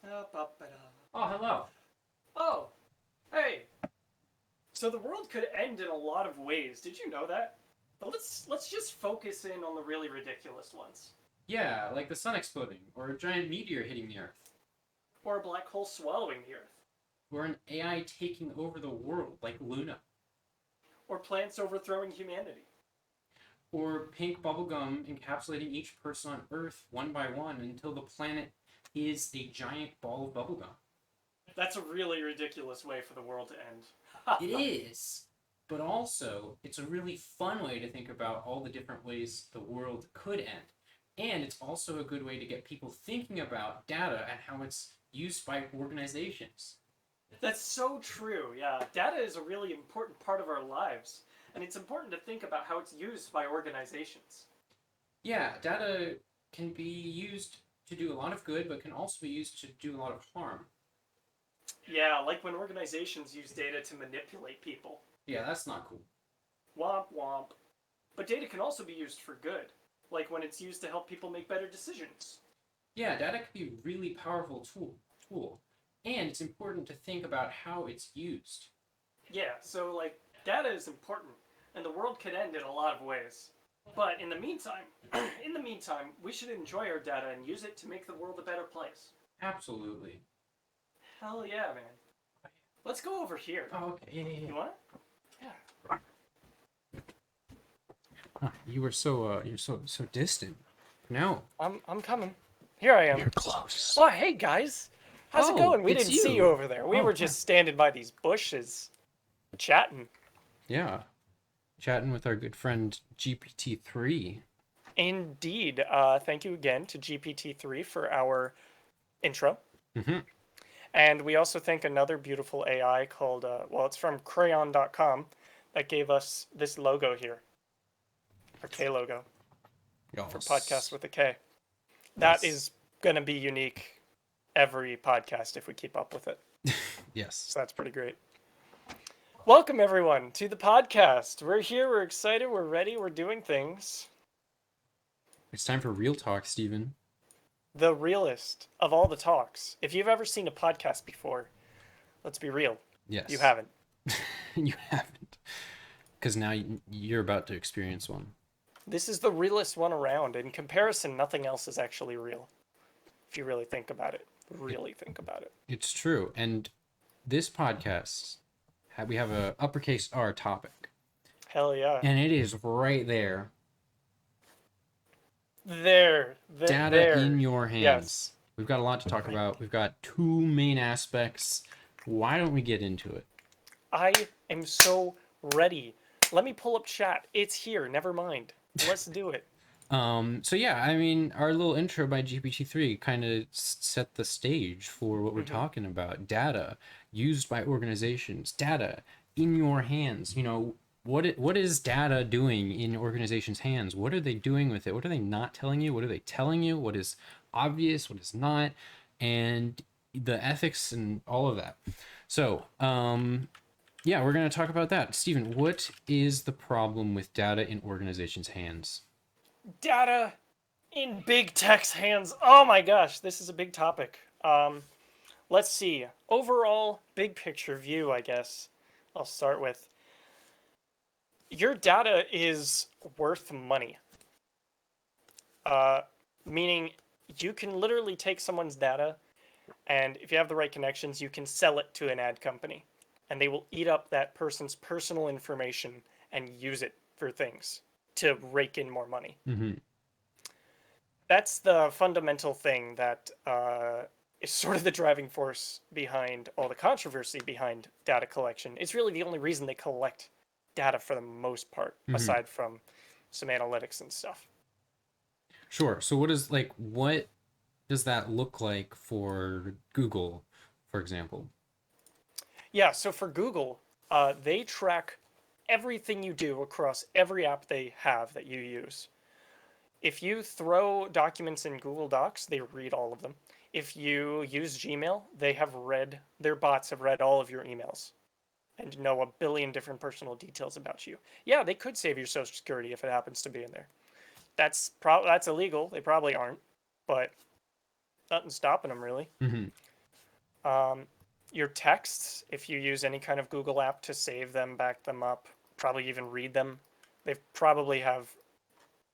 Oh, hello. Oh, hey. So the world could end in a lot of ways. Did you know that? But let's just focus in on the really ridiculous ones. Yeah, like the sun exploding, or a giant meteor hitting the Earth, Or a black hole swallowing the Earth. or an AI taking over the world, like Luna, Or plants overthrowing humanity. or pink bubblegum encapsulating each person on Earth one by one until the planet is a giant ball of bubblegum. That's a really ridiculous way for the world to end. It is, but also it's a really fun way to think about all the different ways the world could end. And it's also a good way to get people thinking about data and how it's used by organizations. That's so true, yeah. Data is a really important part of our lives, and it's important to think about how it's used by organizations. Yeah, data can be used to do a lot of good, but can also be used to do a lot of harm. Yeah, like when organizations use data to manipulate people. Yeah, that's not cool. Womp womp. But data can also be used for good, like when it's used to help people make better decisions. Yeah, data can be a really powerful tool, and it's important to think about how it's used. Yeah, so like data is important, and the world could end in a lot of ways. But in the meantime, we should enjoy our data and use it to make the world a better place. Absolutely. Hell yeah, man. Let's go over here. Oh, okay. Yeah. You want? Yeah. Huh, you're so distant. No. I'm coming. Here I am. You're close. Oh, hey guys. How's it Oh, going? We it's didn't see you. you over there. We Oh, were just standing by these bushes, chatting. Yeah. Chatting with our good friend GPT-3. Indeed. Thank you again to GPT-3 for our intro. Mm-hmm. And we also thank another beautiful AI called, it's from crayon.com that gave us this logo here. Our K logo for PodKaSt with a K. That is going to be unique every podcast if we keep up with it. Yes. So that's pretty great. Welcome, everyone, to the podcast. We're here, we're excited, we're ready, we're doing things. It's time for real talk, Steven. The realest of all the talks. If you've ever seen a podcast before, let's be real. Yes. You haven't. You haven't. Because now you're about to experience one. This is the realest one around. In comparison, nothing else is actually real. If you really think about it. Really think about it. It's true. And this podcast, we have a uppercase R topic. Hell yeah. And it is right there. Data in your hands. Yes. We've got a lot to talk about. We've got two main aspects. Why don't we get into it? I am so ready. Let me pull up chat. It's here. Never mind. Let's do it. So yeah, I mean, our little intro by GPT-3 kind of set the stage for what we're talking about. Data used by organizations. Data in your hands. You know, what is data doing in organizations' hands? What are they doing with it? What are they not telling you? What are they telling you? What is obvious? What is not? And the ethics and all of that. So, yeah, we're going to talk about that. Steven, what is the problem with data in organizations' hands? Data in big tech's hands. Oh my gosh, this is a big topic. Let's see. Overall, big picture view, I guess. I'll start with. Your data is worth money. Meaning you can literally take someone's data, and if you have the right connections, you can sell it to an ad company. And they will eat up that person's personal information and use it for things to rake in more money. Mm-hmm. That's the fundamental thing that is sort of the driving force behind all the controversy behind data collection. It's really the only reason they collect data for the most part, aside from some analytics and stuff. Sure. So what does that look like for Google, for example? Yeah, so for Google, they track everything you do across every app they have that you use. If you throw documents in Google Docs, they read all of them. If you use Gmail, their bots have read all of your emails and know a billion different personal details about you. Yeah, they could save your social security if it happens to be in there. That's illegal. They probably aren't, but nothing's stopping them really. Mm-hmm. Your texts, if you use any kind of Google app to save them, back them up, probably even read them, they probably have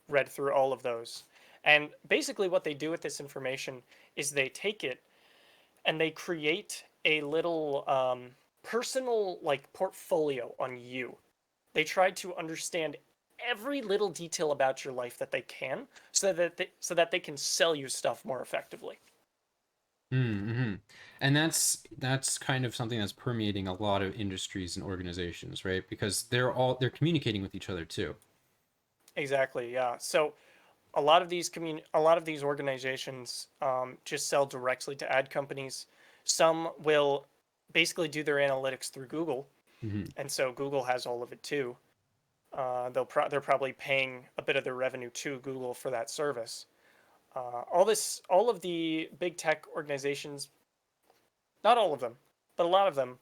read through all of those. And basically, what they do with this information is they take it and they create a little personal like portfolio on you. They try to understand every little detail about your life that they can, so that they can sell you stuff more effectively. Mm-hmm. And that's kind of something that's permeating a lot of industries and organizations, right? Because they're communicating with each other too. Exactly. Yeah. So a lot of these organizations just sell directly to ad companies. Some will basically do their analytics through Google, Mm-hmm. and so Google has all of it too. They're probably paying a bit of their revenue to Google for that service. All of the big tech organizations, not all of them, but a lot of them,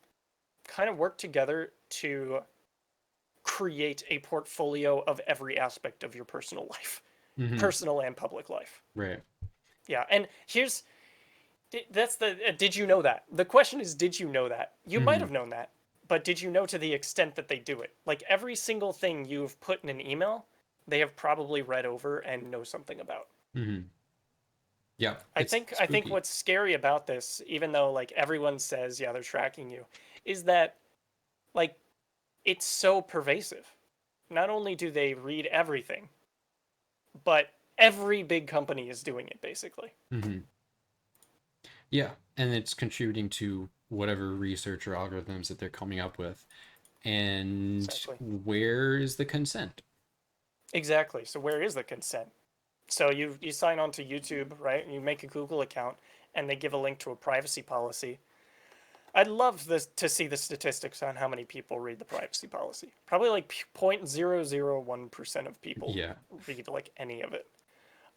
kind of work together to create a portfolio of every aspect of your personal life, Mm-hmm. personal and public life. Right. Yeah, and here's that's the did you know that? The question is, did you know that? You might Mm-hmm. have known that, but did you know to the extent that they do it? Like every single thing you've put in an email, they have probably read over and know something about. Mm-hmm. Yeah, I it's think I think spooky. what's scary about this, even though like everyone says yeah they're tracking you, is that like it's so pervasive. Not only do they read everything, but every big company is doing it basically. Mm-hmm. Yeah, and it's contributing to whatever research or algorithms that they're coming up with. And Exactly. where is the consent? Exactly. So where is the consent? So you sign on to YouTube, right? You make a Google account, and they give a link to a privacy policy. I'd love this to see the statistics on how many people read the privacy policy. Probably like 0.001% of people Yeah. read like any of it.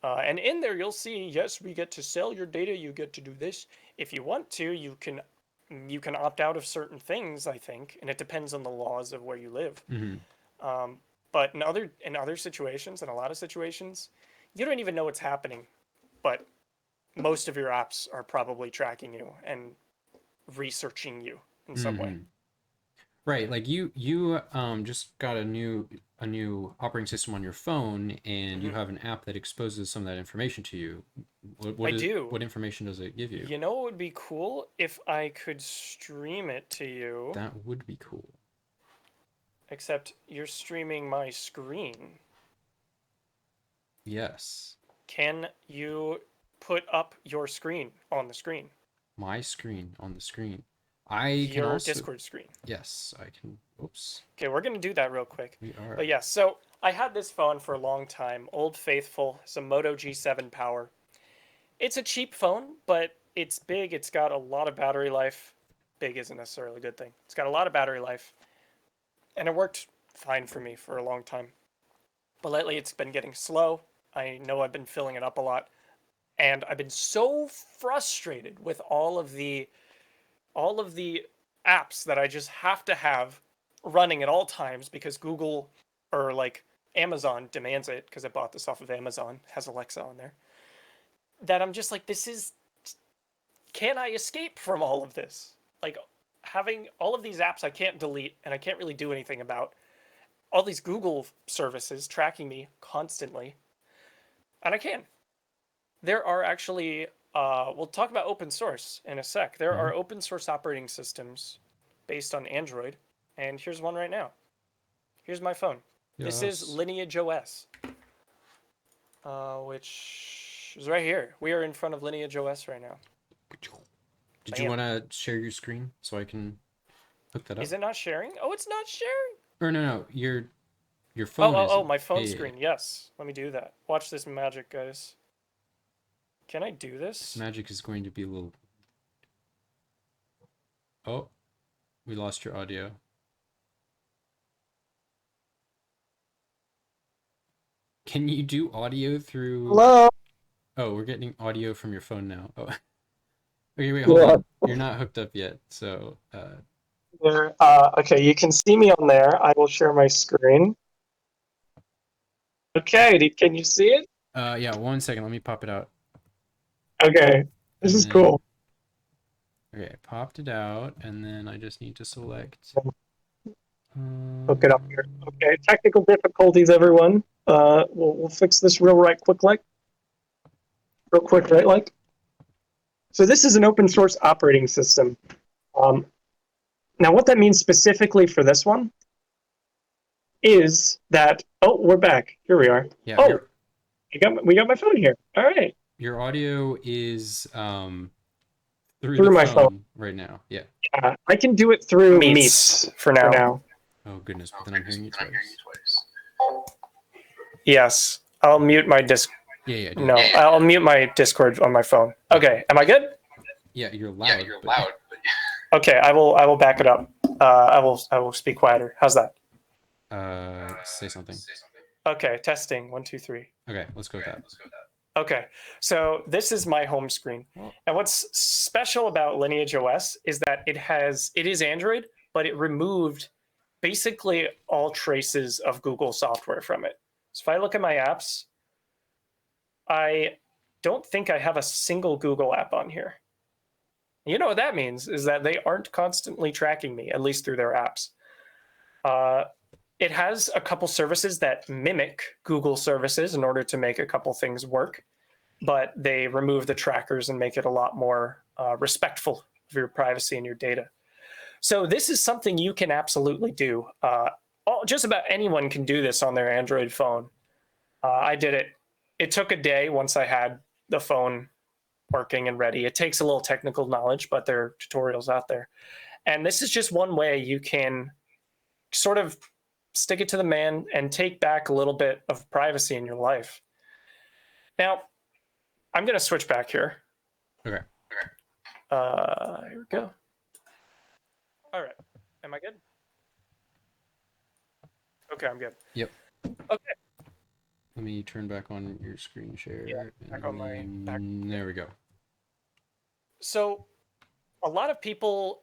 And in there, you'll see, yes, we get to sell your data. You get to do this. If you want to, you can opt out of certain things, I think, and it depends on the laws of where you live. Mm-hmm. But in other situations, in a lot of situations, you don't even know what's happening. But most of your apps are probably tracking you and researching you in some way. Mm-hmm. Right, like you just got a new operating system on your phone and you Hmm. have an app that exposes some of that information to you. I do. What information does it give you? You know what would be cool if I could stream it to you, That would be cool. except you're streaming my screen. Yes. Can you put up your screen on the screen? My screen on the screen. I can Your also, Discord screen. yes, I can. Oops. Okay, we're going to do that real quick. We But are. yeah, so I had this phone for a long time, Old Faithful, some Moto G7 power. It's a cheap phone, but it's big. It's got a lot of battery life. Big isn't necessarily a good thing. It's got a lot of battery life, and it worked fine for me for a long time. But lately it's been getting slow. I know I've been filling it up a lot, and I've been so frustrated with all of the apps that I just have to have running at all times because Google or like Amazon demands it because I bought this off of Amazon, has Alexa on there. That I'm just like, this is, can I escape from all of this? Like having all of these apps I can't delete and I can't really do anything about. All these Google services tracking me constantly, and I can. There are actually, we'll talk about open source in a sec. There Hmm. are open source operating systems based on Android, and here's one right now. Here's my phone. This is Yes. Lineage OS, which is right here. We are in front of Lineage OS right now. Did you Bam. want to share your screen so I can hook that Is up? it not sharing? Oh, it's not sharing. Or no, no, your Oh, phone oh, oh, isn't. my phone Yeah. screen. Yes. Let me do that. Watch this magic, guys. Can I do This this? magic is going to be a little. Oh, we lost your audio. Can you do audio through? Hello. Oh, we're getting audio from your phone now. Oh, okay, wait, hold Yeah. on. You're not hooked up yet. So, There. Okay, you can see me on there. I will share my screen. Okay, can you see it? yeah, 1 second. Let me pop it out. Okay, this And is then, cool. Okay, I popped it out, and then I just need to select. Hook it up here. Okay, technical difficulties, everyone. We'll fix this real quick, right? Like, so this is an open source operating system. Now, what that means specifically for this one is that we're back. Here we are. Yeah. Oh, we got my phone here. All right. Your audio is through Through the my phone right now. Yeah. I can do it through Meets for now. Oh goodness, but then I'm hearing you twice. Yes, I'll mute my Discord. Yeah. No, I'll mute my Discord on my phone. Okay, am I good? Yeah, you're loud. But... Okay, I will back it up. I will speak quieter. How's that? Say something. Okay, testing 1 2 3. Okay, let's go with that. Okay, so this is my home screen. And what's special about Lineage OS is that it is Android, but it removed basically all traces of Google software from it. So if I look at my apps, I don't think I have a single Google app on here. You know what that means is that they aren't constantly tracking me, at least through their apps. It has a couple services that mimic Google services in order to make a couple things work, but they remove the trackers and make it a lot more respectful of your privacy and your data. So this is something you can absolutely do. Just about anyone can do this on their Android phone. I did it. It took a day once I had the phone working and ready. It takes a little technical knowledge, but there are tutorials out there. And this is just one way you can sort of stick it to the man and take back a little bit of privacy in your life. Now, I'm going to switch back here. Okay. Here we go. All right. Am I good? Okay, I'm good. Yep. Okay. Let me turn back on your screen share. Yeah, back on my back. There we go. So, a lot of people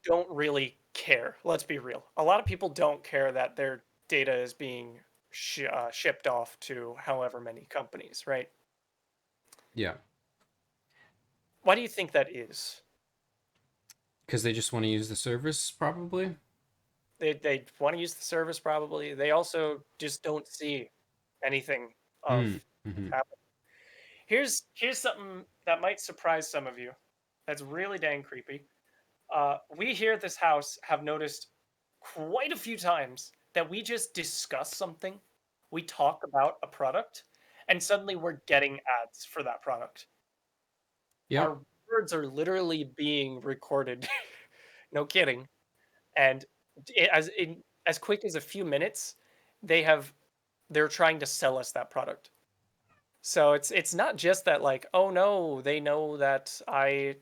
don't really care. Let's be real. A lot of people don't care that their data is being shipped off to however many companies, right? Yeah. Why do you think that is? Because they just want to use the service, probably. They want to use the service, probably. They also just don't see anything of happening. Here's something that might surprise some of you. That's really dang creepy. We here at this house have noticed quite a few times that we just discuss something, we talk about a product, and suddenly we're getting ads for that product. Yeah. Our words are literally being recorded. No kidding. And as quick as a few minutes, they're trying to sell us that product. So it's not just that, like, oh no, they know that I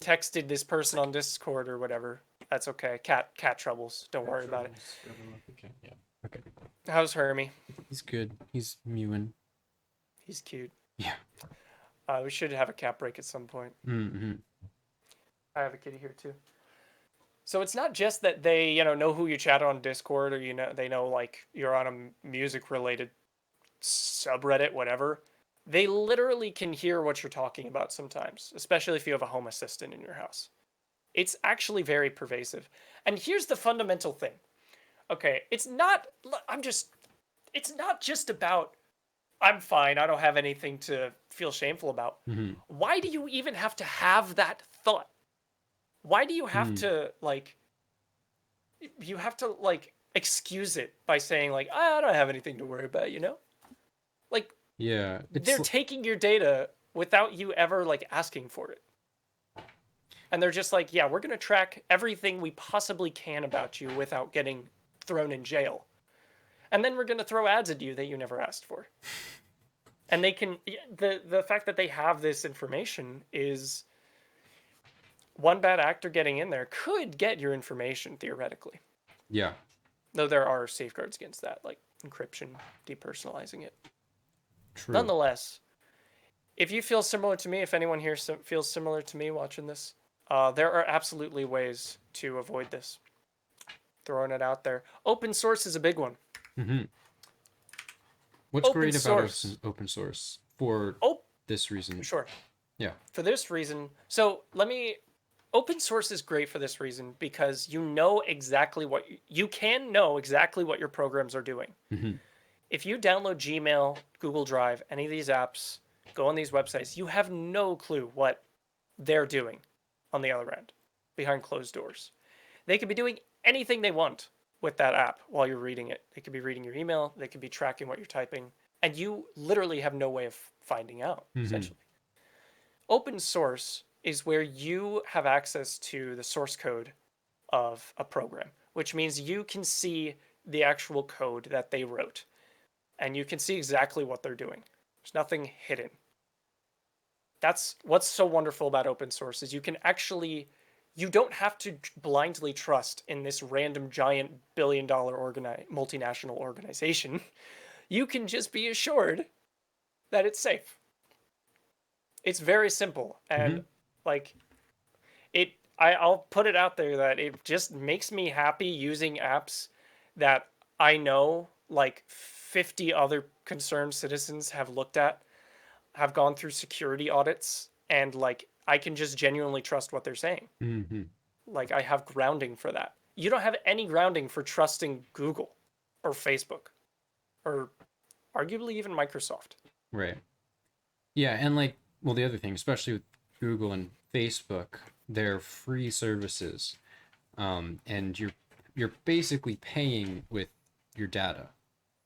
texted this person on Discord or whatever. That's okay. Cat troubles. Don't worry about it. Yeah. Okay. How's Hermie? He's good. He's mewing. He's cute. Yeah. We should have a cat break at some point. I have a kitty here too. So it's not just that they, know who you chat on Discord, or they know like you're on a music related subreddit, whatever. They literally can hear what you're talking about sometimes, especially if you have a home assistant in your house. It's actually very pervasive. And here's the fundamental thing. Okay, it's not just about I'm fine, I don't have anything to feel shameful about. Why do you even have to have that thought? Why do you have to excuse it by saying like, I don't have anything to worry about, Like, yeah, they're taking your data without you ever asking for it. And they're just like, yeah, we're going to track everything we possibly can about you without getting thrown in jail. And then we're going to throw ads at you that you never asked for. And they can, the fact that they have this information is one bad actor getting in there could get your information theoretically. Yeah. Though there are safeguards against that, like encryption, depersonalizing it. True. Nonetheless, if you feel similar to me, if anyone here feels similar to me watching this, there are absolutely ways to avoid this. Throwing it out there. Open source is a big one. What's great about open source for this reason. Sure. Yeah. For this reason, open source is great for this reason because you know exactly you can know exactly what your programs are doing. Mm-hmm. If you download Gmail, Google Drive, any of these apps, go on these websites, you have no clue what they're doing on the other end, behind closed doors. They could be doing anything they want with that app while you're reading it. They could be reading your email, they could be tracking what you're typing, and you literally have no way of finding out, essentially. Open source is where you have access to the source code of a program, which means you can see the actual code that they wrote, and you can see exactly what they're doing. There's nothing hidden. That's what's so wonderful about open source is you don't have to blindly trust in this random giant billion-dollar multinational organization. You can just be assured that it's safe. It's very simple, and I'll put it out there that it just makes me happy using apps that I know 50 other concerned citizens have looked at, have gone through security audits, and I can just genuinely trust what they're saying. I have grounding for that. You don't have any grounding for trusting Google or Facebook or arguably even Microsoft. Right. Yeah, and the other thing, especially with Google and Facebook, they're free services, and you're basically paying with your data.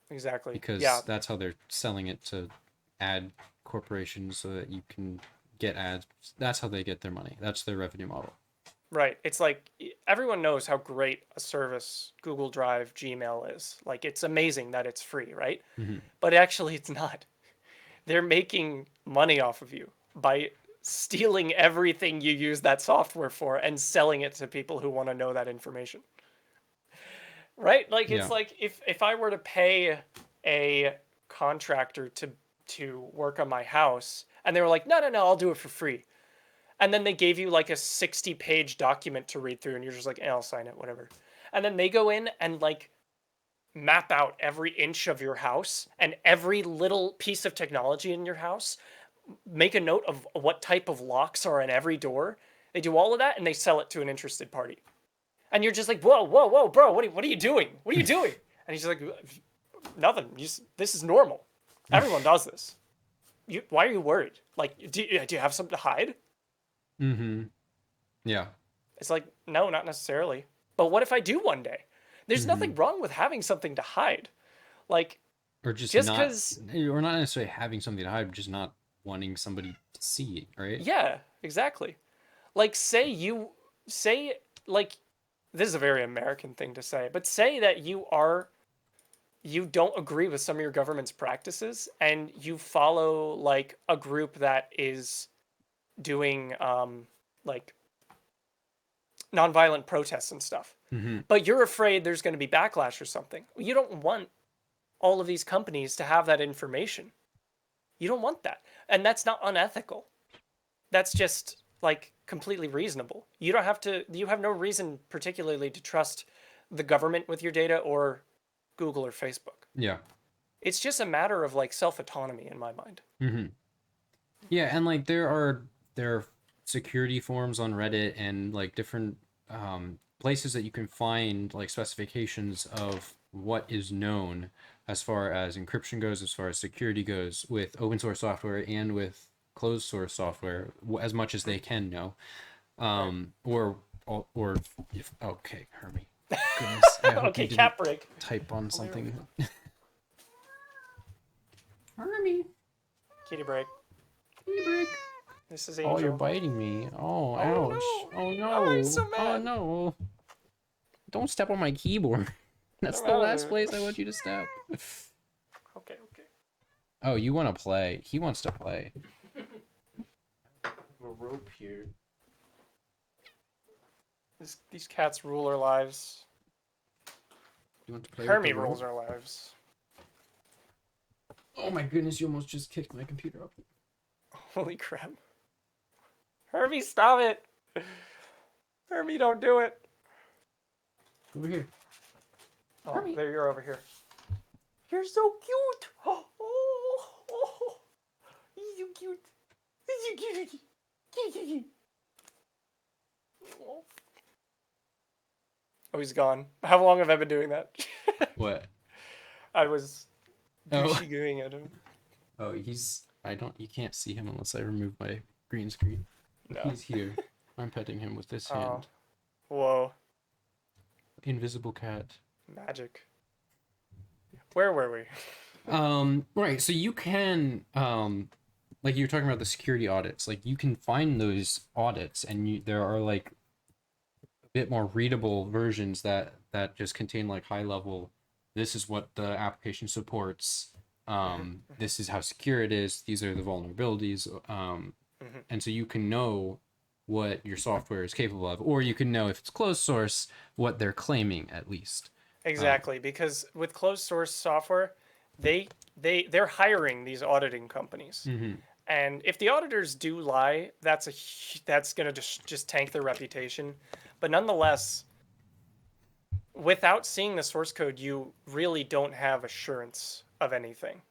Exactly. Because that's how they're selling it to ad corporations so that you can get ads. That's how they get their money. That's their revenue model. Right. It's everyone knows how great a service Google Drive, Gmail is. It's amazing that it's free, right? But actually it's not. They're making money off of you by stealing everything you use that software for and selling it to people who want to know that information. Right? It's if I were to pay a contractor to work on my house and they were like, no, I'll do it for free. And then they gave you a 60-page document to read through and you're just like, I'll sign it, whatever. And then they go in and map out every inch of your house and every little piece of technology in your house, make a note of what type of locks are in every door. They do all of that and they sell it to an interested party. And you're just like, whoa, bro, what are you doing? What are you doing? And he's like, nothing. This is normal. Everyone does this. Why are you worried? Do you have something to hide? Yeah. It's no, not necessarily. But what if I do one day? There's nothing wrong with having something to hide. Or just not, because... or not necessarily having something to hide, just not wanting somebody to see it, right? Yeah, exactly. This is a very American thing to say, but say that you don't agree with some of your government's practices and you follow a group that is doing nonviolent protests and stuff. But you're afraid there's going to be backlash or something. You don't want all of these companies to have that information. You don't want that. And that's not unethical. That's just completely reasonable. You have no reason particularly to trust the government with your data or Google or Facebook. Yeah. It's just a matter of self-autonomy in my mind. Yeah, and there are security forums on Reddit and different places that you can find specifications of what is known as far as encryption goes, as far as security goes, with open source software and with closed source software, as much as they can know. Or if okay, Hermie. Goodness, Okay, cat break. Type on something. Hermie. Kitty break. Kitty break. This is Angel. Oh, you're biting me. Oh, ouch. No. Oh, no. Oh, I'm so mad. Oh, no. Don't step on my keyboard. That's the last place I want you to step. Okay. Oh, you want to play. He wants to play. A rope here. These cats rule our lives. You want to play Hermie rules our lives. Oh my goodness, you almost just kicked my computer up. Holy crap. Hermie, stop it! Hermie, don't do it! Over here. Oh, Hermie. there, you're over here. You're so cute! You cute. This is cute. Oh, he's gone. How long have I been doing that? What? I was Oh. douchey-gooing at him. Oh, you can't see him unless I remove my green screen. No. He's here. I'm petting him with this hand. Whoa. Invisible cat. Magic. Where were we? Right, so you can, like you were talking about the security audits, like you can find those audits and there are like a bit more readable versions that just contain like high level, this is what the application supports, this is how secure it is, these are the vulnerabilities, and so you can know what your software is capable of, or you can know if it's closed source, what they're claiming at least. Exactly, because with closed source software, they're hiring these auditing companies. And if the auditors do lie, that's going to just tank their reputation. But nonetheless, without seeing the source code, you really don't have assurance of anything.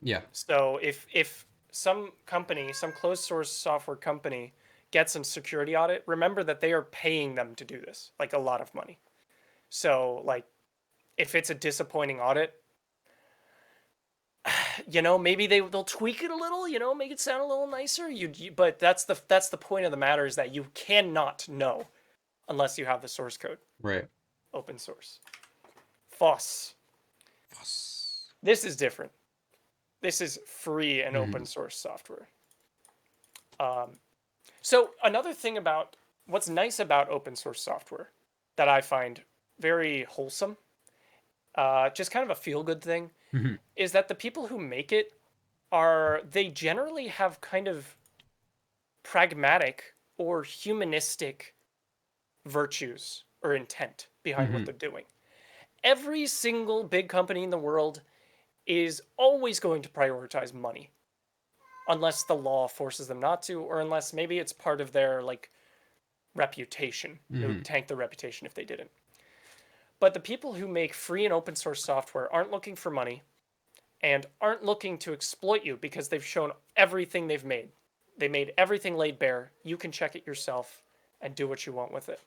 Yeah. So if some company, some closed source software company gets a security audit, remember that they are paying them to do this, like a lot of money. So like if it's a disappointing audit, maybe they'll tweak it a little, make it sound a little nicer. But that's the point of the matter, is that you cannot know unless you have the source code. Right. Open source. FOSS. This is different. This is free and open source software. So another thing about what's nice about open source software that I find very wholesome, just kind of a feel-good thing, is that the people who make it they generally have kind of pragmatic or humanistic virtues or intent behind what they're doing. Every single big company in the world is always going to prioritize money, unless the law forces them not to, or unless maybe it's part of their like reputation. It would tank their reputation if they didn't. But the people who make free and open source software aren't looking for money and aren't looking to exploit you, because they've shown everything they've made. They made everything laid bare. You can check it yourself and do what you want with it.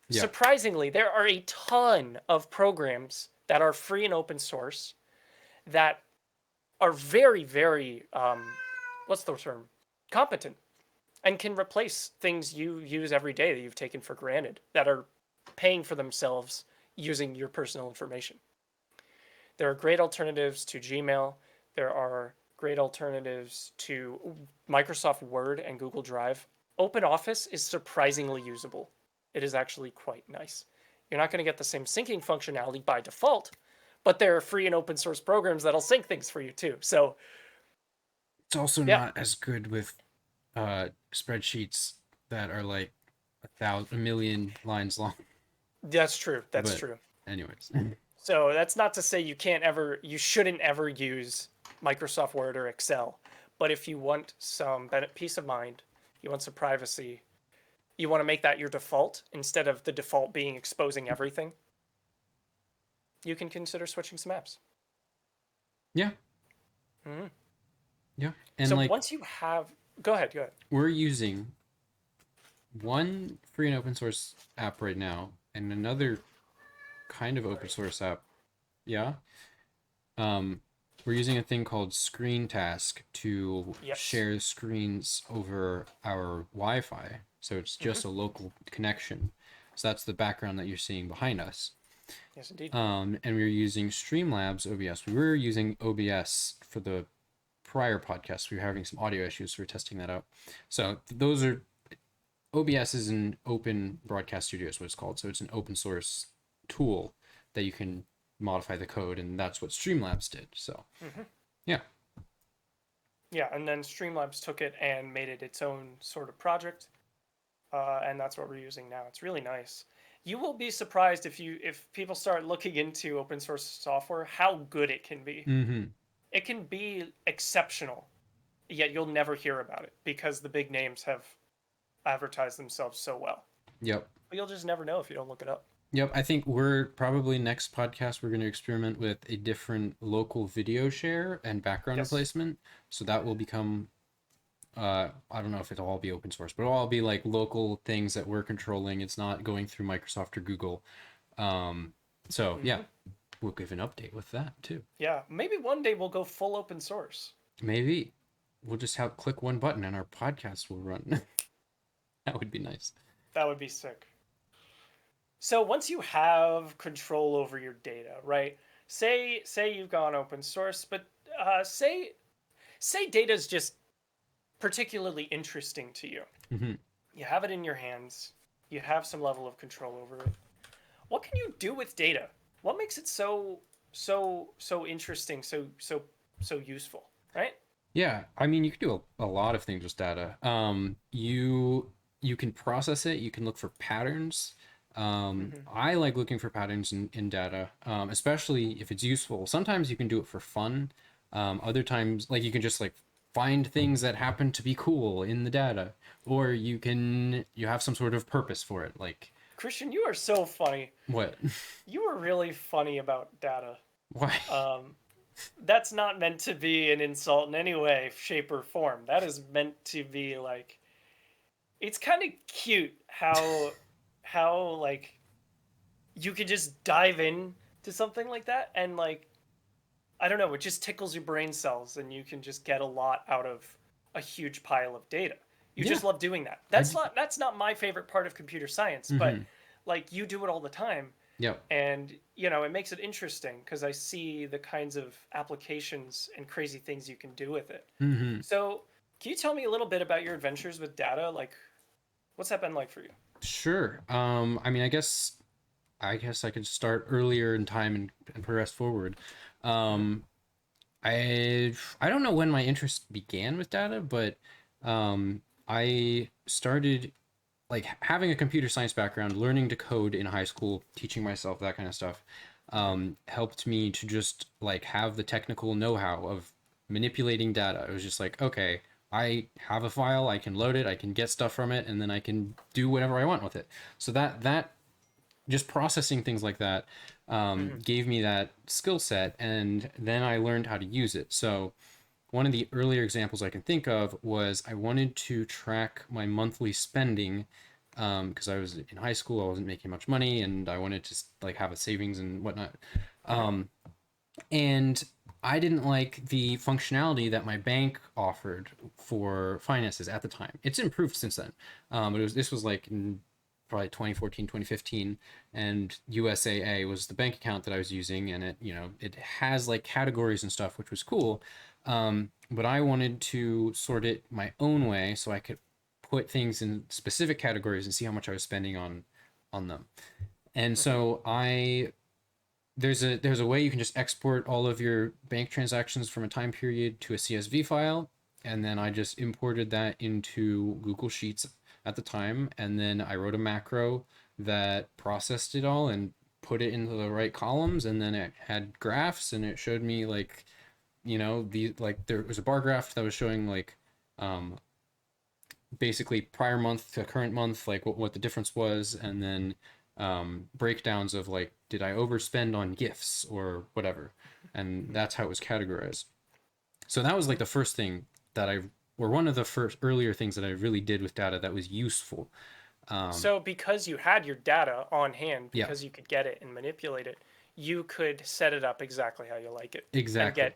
Yeah. Surprisingly, there are a ton of programs that are free and open source that are very, very, what's the term? Competent, and can replace things you use every day that you've taken for granted, that are paying for themselves using your personal information. There are great alternatives to Gmail. There are great alternatives to Microsoft Word and Google Drive. OpenOffice is surprisingly usable. It is actually quite nice. You're not going to get the same syncing functionality by default, but there are free and open source programs that'll sync things for you too. So it's also not as good with spreadsheets that are like a million lines long. That's true. That's true. Anyways. So that's not to say you shouldn't ever use Microsoft Word or Excel. But if you want some peace of mind, you want some privacy, you want to make that your default instead of the default being exposing everything, you can consider switching some apps. Yeah. Yeah. And so once you have... Go ahead. We're using one free and open source app right now and another kind of open source app. Yeah. We're using a thing called Screen Task to share screens over our Wi-Fi. So it's just a local connection. So that's the background that you're seeing behind us. Yes, indeed. And we're using Streamlabs OBS. We were using OBS for the prior podcast. We were having some audio issues, so we're testing that out. So those are... OBS is an open broadcast studio is what it's called. So it's an open source tool that you can modify the code, and that's what Streamlabs did. So yeah, and then Streamlabs took it and made it its own sort of project, and that's what we're using now. It's really nice. You will be surprised if people start looking into open source software how good it can be. It can be exceptional, yet you'll never hear about it because the big names have advertised themselves so well. Yep. But you'll just never know if you don't look it up. Yep, I think we're probably next podcast we're going to experiment with a different local video share and background Yes. replacement. So that will become I don't know if it'll all be open source, but it'll all be like local things that we're controlling. It's not going through Microsoft or Google. Um, so yeah, Hmm. we'll give an update with that too. Yeah, maybe one day we'll go full open source. Maybe we'll just have click one button and our podcast will run. That would be nice. That would be sick. So once you have control over your data, right? Say you've gone open source, but say data is just particularly interesting to you. Hmm. You have it in your hands. You have some level of control over it. What can you do with data? What makes it so interesting, so useful, right? Yeah, I mean, you can do a lot of things with data. You can process it. You can look for patterns. Hmm. I like looking for patterns in data, especially if it's useful. Sometimes you can do it for fun. Other times, like you can just like find things that happen to be cool in the data, or you have some sort of purpose for it. Like Christian, you are so funny. what? You are really funny about data. Why? Um, that's not meant to be an insult in any way, shape, or form. That is meant to be like, it's kind of cute how like you could just dive in to something like that, and like, I don't know, it just tickles your brain cells and you can just get a lot out of a huge pile of data. You Yeah. just love doing that. I. That's not my favorite part of computer science, but Mm-hmm. like you do it all the time, Yep. and it makes it interesting because I see the kinds of applications and crazy things you can do with it. Mm-hmm. So, can you tell me a little bit about your adventures with data? Like, what's that been like for you? Sure. I mean, I guess I could start earlier in time and progress forward. Hmm. Um, I don't know when my interest began with data, but I started like having a computer science background, learning to code in high school, teaching myself that kind of stuff, helped me to just like have the technical know-how of manipulating data. It was just like, okay, I have a file, I can load it, I can get stuff from it, and then I can do whatever I want with it. So that just processing things like that Hmm. gave me that skill set, and then I learned how to use it. So one of the earlier examples I can think of was I wanted to track my monthly spending because I was in high school, I wasn't making much money, and I wanted to like have a savings and whatnot. Hmm. Um, and I didn't like the functionality that my bank offered for finances at the time. It's improved since then, but this was like in probably 2014, 2015, and USAA was the bank account that I was using, and it has like categories and stuff, which was cool. But I wanted to sort it my own way so I could put things in specific categories and see how much I was spending on them. And Hmm. so there's a way you can just export all of your bank transactions from a time period to a CSV file, and then I just imported that into Google Sheets at the time, and then I wrote a macro that processed it all and put it into the right columns, and then it had graphs, and it showed me like there was a bar graph that was showing like um basically prior month to current month, like what the difference was, and then breakdowns of like, did I overspend on gifts or whatever, and Hmm. that's how it was categorized. So that was like the first thing that or one of the first earlier things that I really did with data that was useful. Um, So, because you had your data on hand, yeah, because you could get it and manipulate it, you could set it up exactly how you like it, and exactly.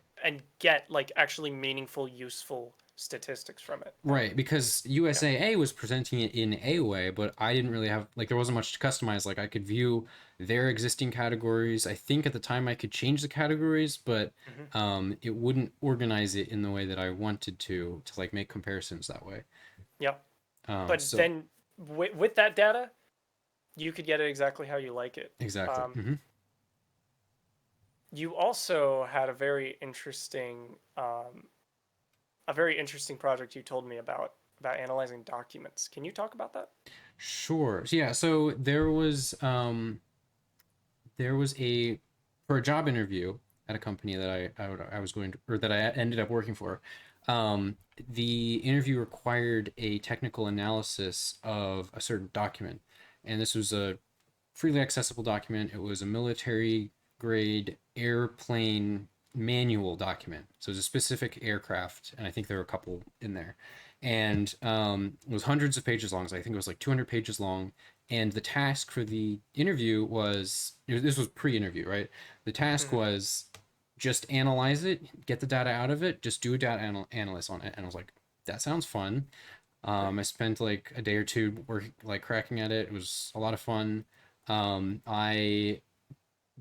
get like actually meaningful, useful statistics from it, right? Right, because Yeah. USAA was presenting it in a way, but I didn't really have like there wasn't much to customize. Like I could view their existing categories. I think at the time I could change the categories, but Hmm. it wouldn't organize it in the way that I wanted to like make comparisons that way. Yeah. Um, But so then with that data, you could get it exactly how you like it. exactly. Um, you also had a very interesting project you told me about analyzing documents. Can you talk about that? Sure. So, yeah. So there was a for a job interview at a company that I was going to or that I ended up working for. Um, the interview required a technical analysis of a certain document, and this was a freely accessible document. It was a military grade airplane manual document. So it was a specific aircraft, and I think there were a couple in there. And it was hundreds of pages long. So I think it was like 200 pages long. And the task for the interview was, this was pre-interview, right? The task was just analyze it, get the data out of it, just do a data analysis on it. And I was like, that sounds fun. I spent like a day or two like cracking at it. It was a lot of fun. I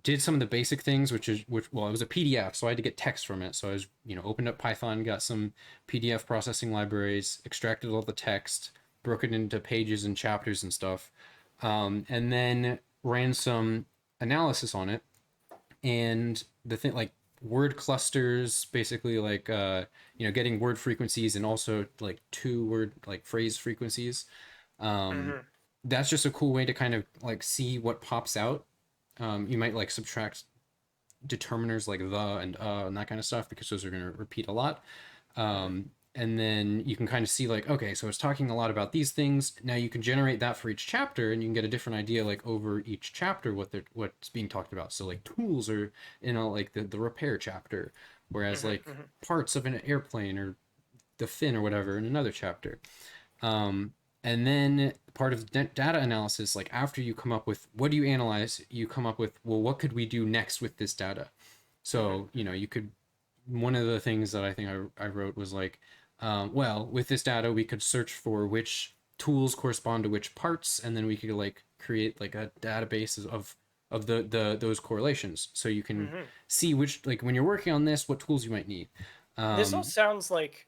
did some of the basic things, which well, it was a PDF, so I had to get text from it. So I was, opened up Python, got some PDF processing libraries, extracted all the text, broke it into pages and chapters and stuff, and then ran some analysis on it. And the thing, like word clusters, basically like getting word frequencies and also like 2-word like phrase frequencies. That's just a cool way to kind of like see what pops out. You might like subtract determiners like the and that kind of stuff, because those are going to repeat a lot. And then you can kind of see like, okay, so it's talking a lot about these things. Now you can generate that for each chapter, and you can get a different idea like over each chapter what's being talked about. So like tools are in like the repair chapter, whereas like parts of an airplane or the fin or whatever in another chapter. And then part of data analysis, like after you come up with what do you analyze, you come up with, well, what could we do next with this data? So, you could, one of the things that I think I wrote was like, well, with this data, we could search for which tools correspond to which parts, and then we could like create like a database of those correlations. So you can see which, like when you're working on this, what tools you might need. This all sounds like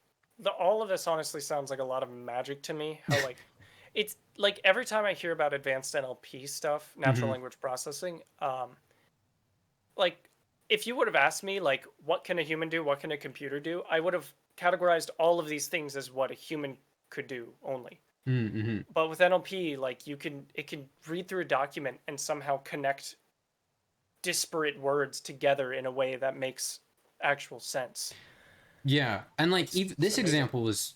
all of this honestly sounds like a lot of magic to me. How like it's like every time I hear about advanced NLP stuff, natural language processing, like if you would have asked me like what can a human do, what can a computer do, I would have categorized all of these things as what a human could do only. But with NLP, like it can read through a document and somehow connect disparate words together in a way that makes actual sense. Yeah, and like this example is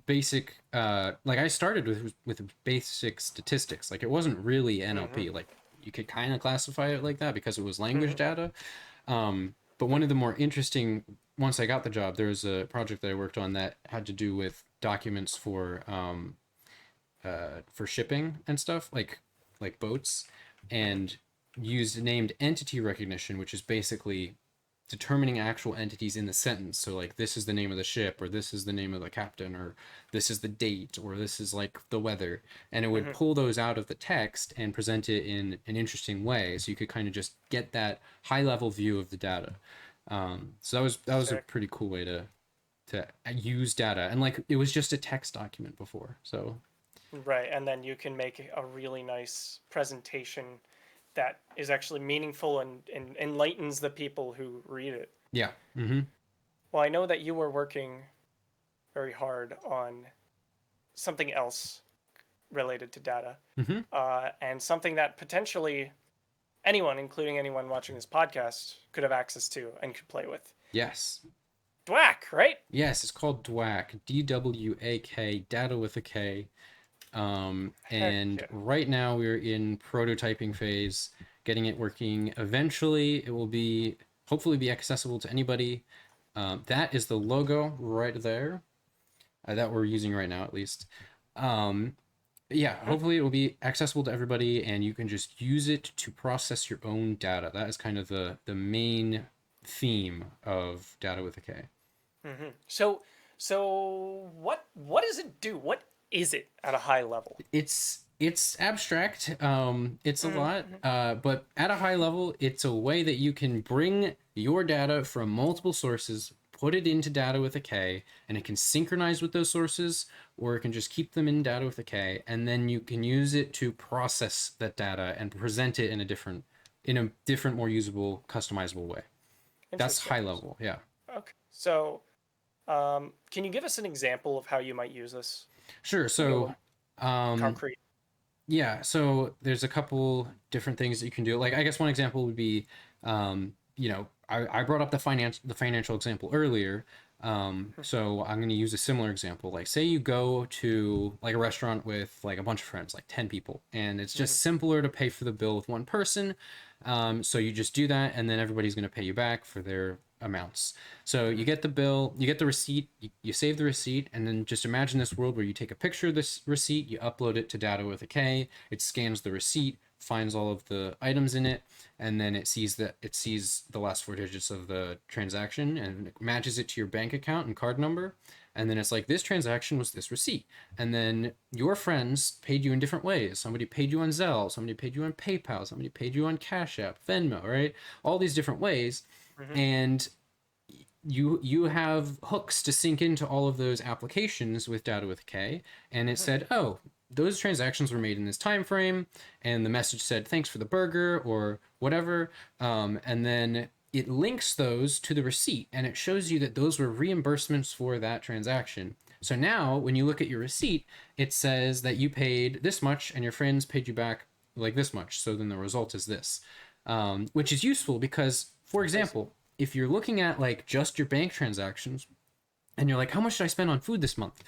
basic. Like I started with basic statistics. Like it wasn't really NLP. Like you could kind of classify it like that because it was language data. But one of the more interesting, once I got the job, there was a project that I worked on that had to do with documents for shipping and stuff, like boats, and used named entity recognition, which is basically determining actual entities in the sentence. So like this is the name of the ship, or this is the name of the captain, or this is the date, or this is like the weather, and it would pull those out of the text and present it in an interesting way, so you could kind of just get that high level view of the data. So that was a pretty cool way to use data, and like it was just a text document before, so right. And then you can make a really nice presentation that is actually meaningful and enlightens the people who read it. Yeah. Well, I know that you were working very hard on something else related to data, and something that potentially anyone, including anyone watching this podcast, could have access to and could play with. Yes. DWAC, right? Yes, it's called DWAC, DWAK, data with a K. And right now we're in prototyping phase, getting it working. Eventually it will hopefully be accessible to anybody. That is the logo right there, that we're using right now, at least. Yeah, hopefully it will be accessible to everybody, and you can just use it to process your own data. That is kind of the main theme of data with a K. So what does it do? What is it at a high level? It's abstract. It's a lot, but at a high level, it's a way that you can bring your data from multiple sources, put it into data with a K, and it can synchronize with those sources, or it can just keep them in data with a K, and then you can use it to process that data and present it in a different, more usable, customizable way. That's high level, yeah. Okay. So, can you give us an example of how you might use this? Sure. So, concrete. Yeah. So there's a couple different things that you can do. Like, I guess one example would be, I brought up the financial example earlier. So I'm going to use a similar example. Like, say you go to like a restaurant with like a bunch of friends, like 10 people, and it's just simpler to pay for the bill with one person. So you just do that, and then everybody's going to pay you back for their amounts. So you get the bill, you get the receipt, you save the receipt, and then just imagine this world where you take a picture of this receipt, you upload it to Data with a K, it scans the receipt, finds all of the items in it, and then it sees the last four digits of the transaction and it matches it to your bank account and card number. And then it's like, this transaction was this receipt. And then your friends paid you in different ways. Somebody paid you on Zelle, somebody paid you on PayPal, somebody paid you on Cash App, Venmo, right? All these different ways. And you have hooks to sync into all of those applications with Data with K, and it said, oh, those transactions were made in this time frame, and the message said thanks for the burger or whatever, and then it links those to the receipt, and it shows you that those were reimbursements for that transaction. So now when you look at your receipt, it says that you paid this much and your friends paid you back like this much, so then the result is this, which is useful because, for example, if you're looking at like just your bank transactions and you're like, how much did I spend on food this month?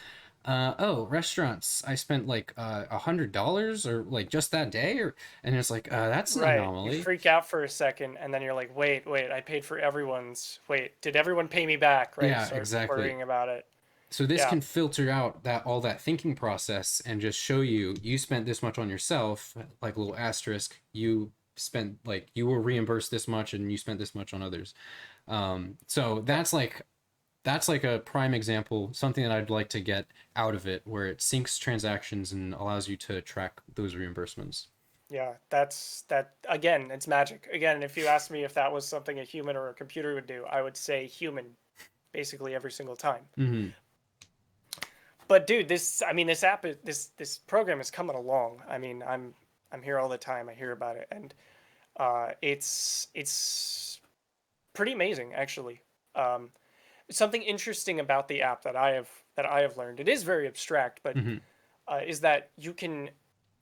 Oh, restaurants, I spent like $100 or like just that day, and it's like, that's an anomaly. You freak out for a second and then you're like, wait, I paid for everyone's. Wait, did everyone pay me back? Right? Yeah, Start exactly. worrying about it. So this can filter out all that thinking process and just show you spent this much on yourself, like a little asterisk. You spent, like, you were reimbursed this much and you spent this much on others. So that's like a prime example, something that I'd like to get out of it, where it syncs transactions and allows you to track those reimbursements. Yeah, that again, it's magic. Again, if you asked me if that was something a human or a computer would do, I would say human basically every single time. But dude, this app, this program is coming along. I mean, I'm here all the time. I hear about it, and it's pretty amazing, actually. Something interesting about the app that I have learned. It is very abstract, but is that you can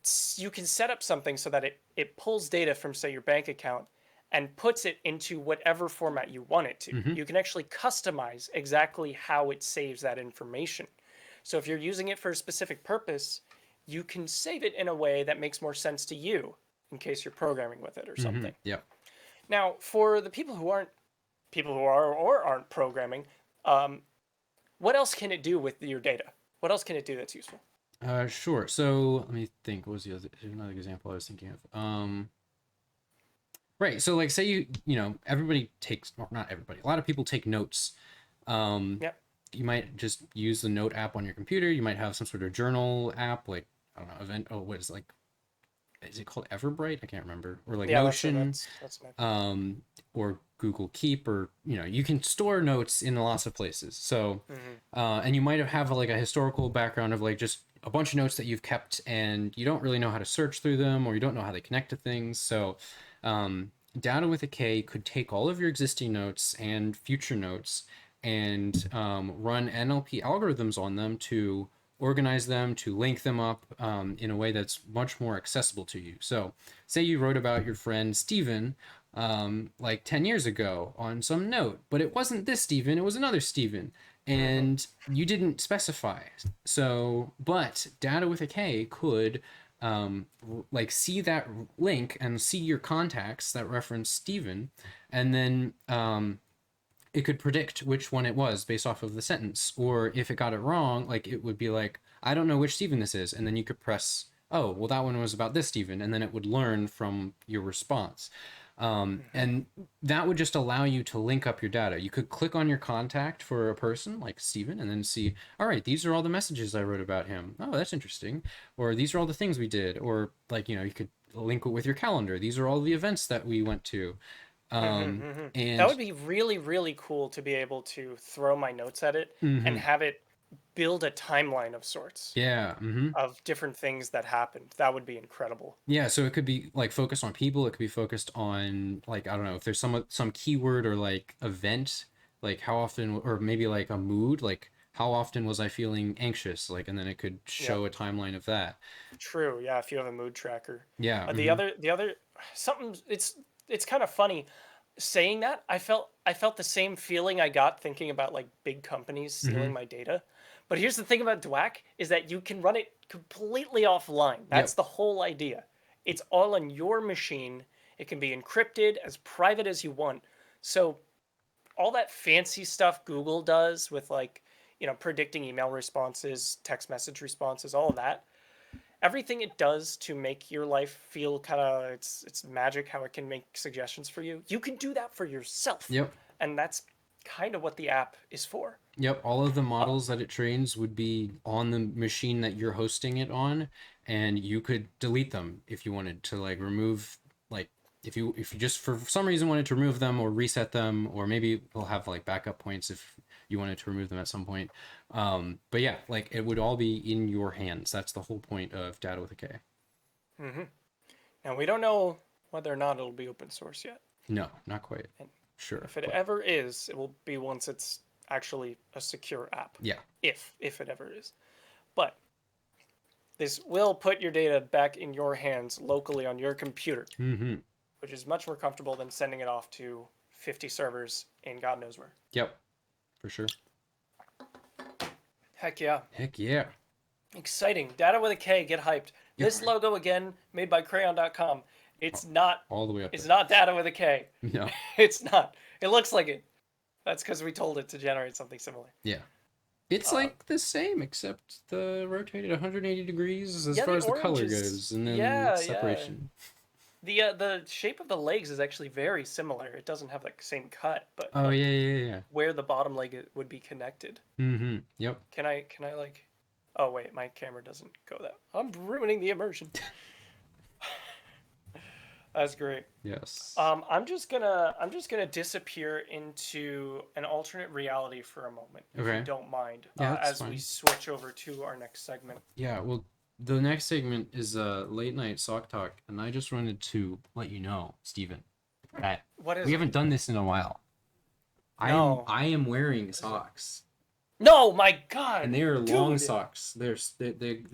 set up something so that it pulls data from, say, your bank account and puts it into whatever format you want it to. You can actually customize exactly how it saves that information. So if you're using it for a specific purpose, you can save it in a way that makes more sense to you in case you're programming with it or something. Yeah. Now, for the people who are or aren't programming, what else can it do with your data? What else can it do that's useful? Sure. So let me think. What was another example I was thinking of? Right. So like, say everybody takes, or not everybody, a lot of people take notes. Yep. You might just use the note app on your computer. You might have some sort of journal app, like, I don't know, event. Oh, what is it called? Everbright? I can't remember. Or like Notion, that's or Google Keep, or you can store notes in lots of places. So, and you might have like a historical background of like just a bunch of notes that you've kept, and you don't really know how to search through them, or you don't know how they connect to things. So, Data with a K could take all of your existing notes and future notes and run NLP algorithms on them to organize them, to link them up in a way that's much more accessible to you. So say you wrote about your friend Steven like 10 years ago on some note, but it wasn't this Steven, it was another Steven, and you didn't specify. So, but Data with a K could like see that link and see your contacts that reference Steven, and then it could predict which one it was based off of the sentence. Or if it got it wrong, like it would be like, I don't know which Steven this is, and then you could press, oh, well, that one was about this Steven, and then it would learn from your response. And that would just allow you to link up your data. You could click on your contact for a person like Steven and then see, all right, these are all the messages I wrote about him. Oh, that's interesting. Or these are all the things we did. Or like, you could link it with your calendar. These are all the events that we went to. And that would be really, really cool to be able to throw my notes at it and have it build a timeline of sorts. Yeah. Of different things that happened. That would be incredible. Yeah, so it could be like focused on people. It could be focused on, like, I don't know, if there's some keyword or like event, like how often, or maybe like a mood, like how often was I feeling anxious, like, and then it could show a timeline of that. True. Yeah, if you have a mood tracker. Yeah. The other something, it's kind of funny. saying that, I felt the same feeling I got thinking about like big companies stealing Mhm. my data. But here's the thing about DWAC is that you can run it completely offline. That's Yep. the whole idea. It's all on your machine. It can be encrypted as private as you want. So all that fancy stuff Google does with like, predicting email responses, text message responses, all of that, everything it does to make your life feel kind of it's magic how it can make suggestions for you. You can do that for yourself. Yep. And that's kind of what the app is for. Yep, all of the models that it trains would be on the machine that you're hosting it on, and you could delete them if you wanted to, like remove, like if you just for some reason wanted to remove them or reset them, or maybe we'll have like backup points if you wanted to remove them at some point. But yeah, like it would all be in your hands. That's the whole point of Data with a K. Mm-hmm. Now we don't know whether or not it'll be open source yet. No, not quite. And Sure. if it ever is, it will be once it's actually a secure app. Yeah. If it ever is. But this will put your data back in your hands locally on your computer, Mm-hmm. which is much more comfortable than sending it off to 50 servers in God knows where. Yep. For sure. Heck yeah. Heck yeah. Exciting. Data with a K, get hyped. Yep. This logo again, made by crayon.com. It's not All the way up it's there. not Data with a K. No. It's not. It looks like it. That's because we told it to generate something similar. Yeah. It's like the same, except the rotated 180 degrees as Yeah, far the as the color orange is- goes, and then yeah, separation. The shape of the legs is actually very similar. It doesn't have like the same cut, but Oh like, yeah. where the bottom leg would be connected. Mm-hmm. Yep. Can I like? Oh wait, my camera doesn't go that. I'm ruining the immersion. That's great. Yes. I'm just gonna disappear into an alternate reality for a moment, if Okay. you don't mind, Yeah, that's as we fine. switch over to our next segment. Yeah. Well, the next segment is late night sock talk, and I just wanted to let you know, Steven, that What is we it? haven't done this in a while. No. I am wearing socks, No, my God! and they are long dude, socks. They're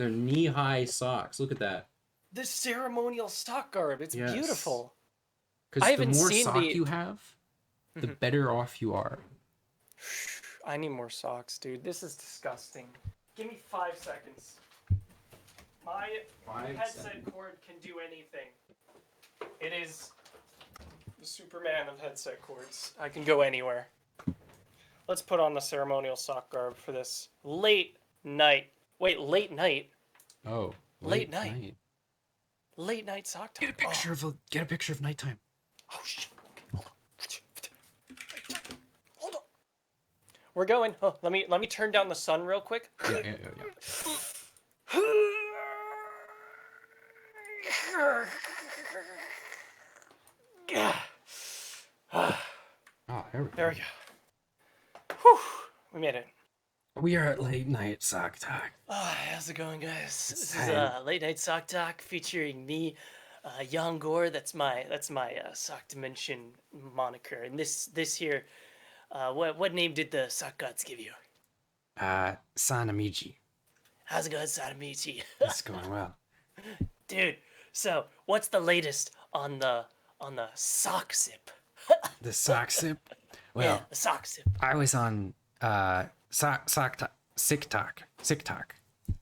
knee high socks. Look at that. The ceremonial sock garb. It's Yes. beautiful. I Because the haven't more seen sock the- you have, the Mhm. better off you are. I need more socks, dude. This is disgusting. Give me 5 seconds. My 5 headset seconds. cord can do anything. It is the Superman of headset cords. I can go anywhere. Let's put on the ceremonial sock garb for this late night. Wait, late night? Oh. Late night. Late night sock talk. Get a picture of nighttime. Oh shit. Hold on. Hold on. We're going. Oh, let me turn down the sun real quick. Yeah. Ah, there we go. There we go. Whew. We made it. We are at late night sock talk. Oh, how's it going, guys? This is time. late night sock talk featuring me, young Gore. That's my sock dimension moniker. And this here, what name did the sock gods give you? San Amiji. How's it going, Sadamichi? It's going well. Dude, so what's the latest on the sock sip? The sock sip. Yeah, Well, the sock sip. I was on sick talk.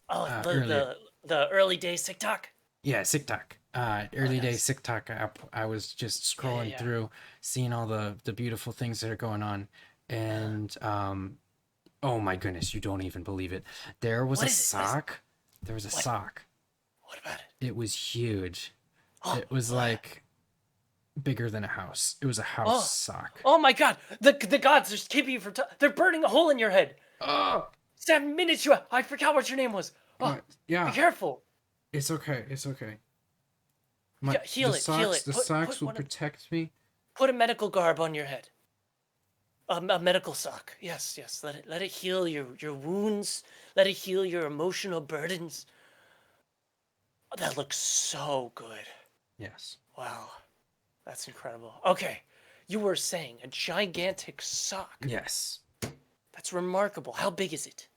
Oh, earlier. the early day sick talk. Yeah, sick talk. Early day nice. sick talk app. I was just scrolling yeah. through, seeing all the beautiful things that are going on, and oh my goodness, you don't even believe it. There was What a is it? What is it? sock. There was a What? sock. What about it? It was huge. Oh, It was like bigger than a house. It was a house sock. oh my God! The gods are keeping you from. They're burning a hole in your head. Oh, 7 minutes. You. I forgot what your name was. Oh, yeah. be careful. It's okay. It's okay. Yeah, heal the it, socks, heal it. The Put socks will one of- protect me. Put a medical garb on your head. A medical sock. Yes. Let it heal your wounds. Let it heal your emotional burdens. Oh, that looks so good. Yes. Wow. That's incredible. Okay. You were saying a gigantic sock. Yes. That's remarkable. How big is it?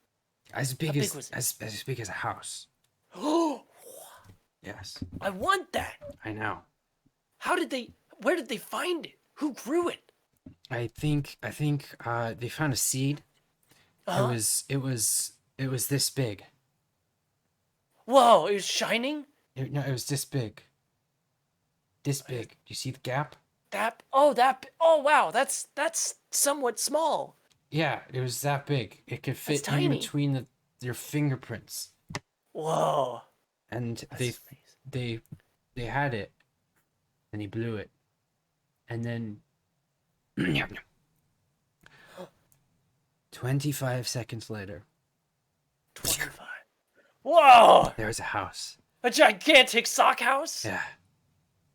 As big big as was it? as big as a house. Oh, Yes. I want that. I know. Where did they find it? Who grew it? I think they found a seed. Uh-huh. It was this big. Whoa, it was shining? No, it was this big. This big. Do you see the gap? Oh wow, that's somewhat small. Yeah, it was that big. It could That's fit in tiny. between your fingerprints. Whoa. And That's amazing. they had it, and he blew it, and then 25 seconds later, 25. Whoa! there was a house. A gigantic sock house? Yeah.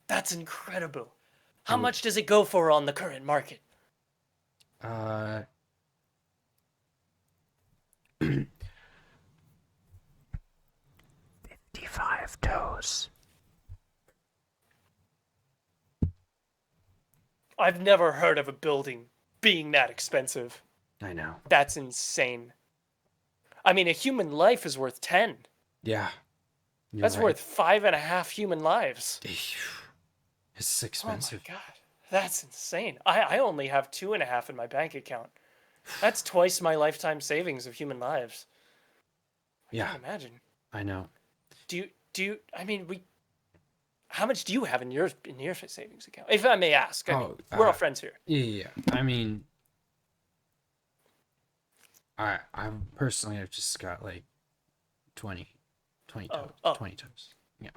That's incredible. How Ooh. much does it go for on the current market? 55 toes. I've never heard of a building being that expensive. I know. That's insane. I mean, a human life is worth 10. Yeah. You're That's right. worth 5.5 human lives. It's Oh expensive. my god. That's insane. I only have 2.5 in my bank account. That's twice my lifetime savings of human lives. I Yeah, can't imagine. I know. Do you I mean how much do you have in your savings account? If I may ask. I mean, we're all friends here. Yeah. I mean, I personally have just got like 20 toes. Oh. 20 toes. Yeah.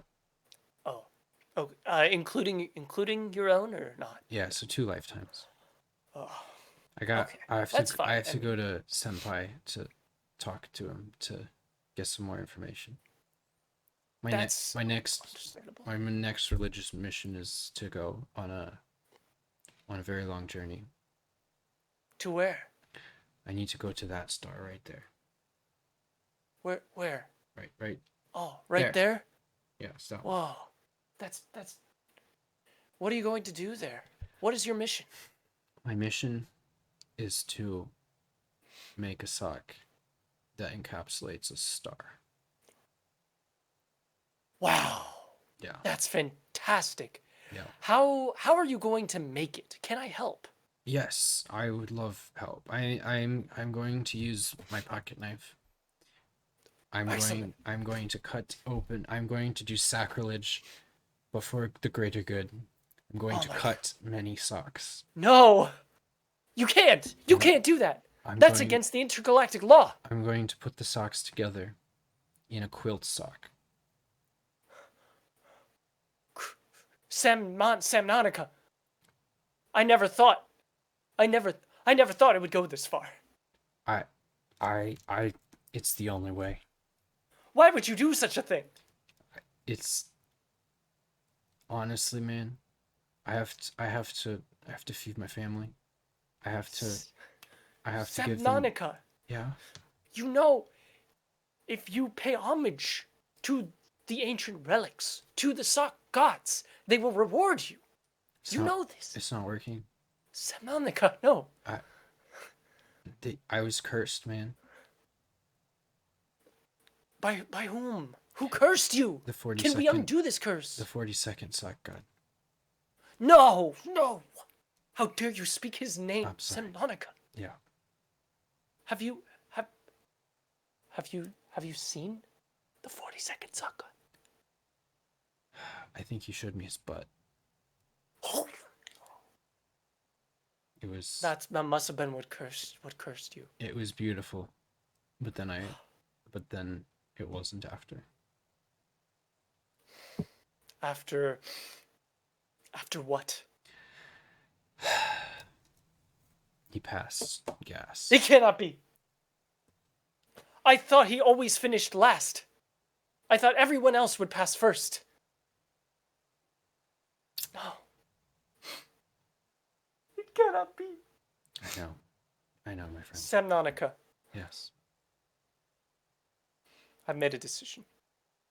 Oh, including your own or not? Yeah, so 2 lifetimes. Oh, I have that's to fine. I have to I go to Senpai to talk to him to get some more information. That's My next understandable. my next religious mission is to go on a very long journey. To where? I need to go to that star right there. Where? Right. Oh, right there? Yeah, so Whoa. That's What are you going to do there? What is your mission? my mission is to make a sock that encapsulates a star. Wow. Yeah. That's fantastic. Yeah. How are you going to make it? Can I help? Yes, I would love help. I'm going to use my pocket knife. Excellent. I'm going to cut open. I'm going to do sacrilege, but for the greater good. I'm going to my cut many socks. No. You can't. You can't do that. That's against the intergalactic law. I'm going to put the socks together in a quilt sock. Samnonica. I never thought it would go this far. It's the only way. Why would you do such a thing? It's honestly, man, I have to feed my family. I have to give them. Samnonica, Yeah. you know, if you pay homage to the ancient relics, to the sock gods, they will reward you. You know this. It's not working. Samnonica, no. I was cursed, man. By whom? Who cursed you? The 42nd. Can we undo this curse? The 42nd sock god. No. How dare you speak his name, I'm sorry. Samnonica? Yeah. Have you seen the 42nd sock god? I think he showed me his butt. It was. That must have been what cursed you. It was beautiful, but then it wasn't after. After what? He passed gas. It cannot be. I thought he always finished last. I thought everyone else would pass first. No. It cannot be. I know, my friend. Samnonica, Yes. I've made a decision.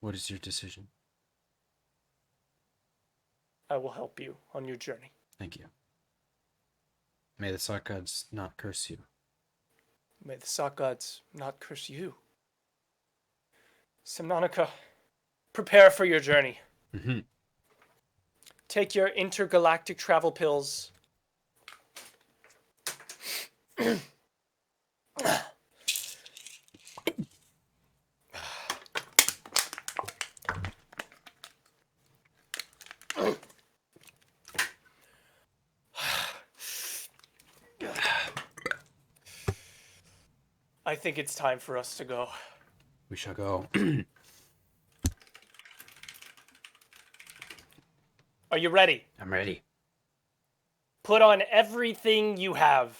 What is your decision? I will help you on your journey. Thank you. May the sock gods not curse you. May the sock gods not curse you. Samnonica, prepare for your journey. Mm-hmm. Take your intergalactic travel pills I think it's time for us to go. We shall go. Are you ready? I'm ready. Put on everything you have.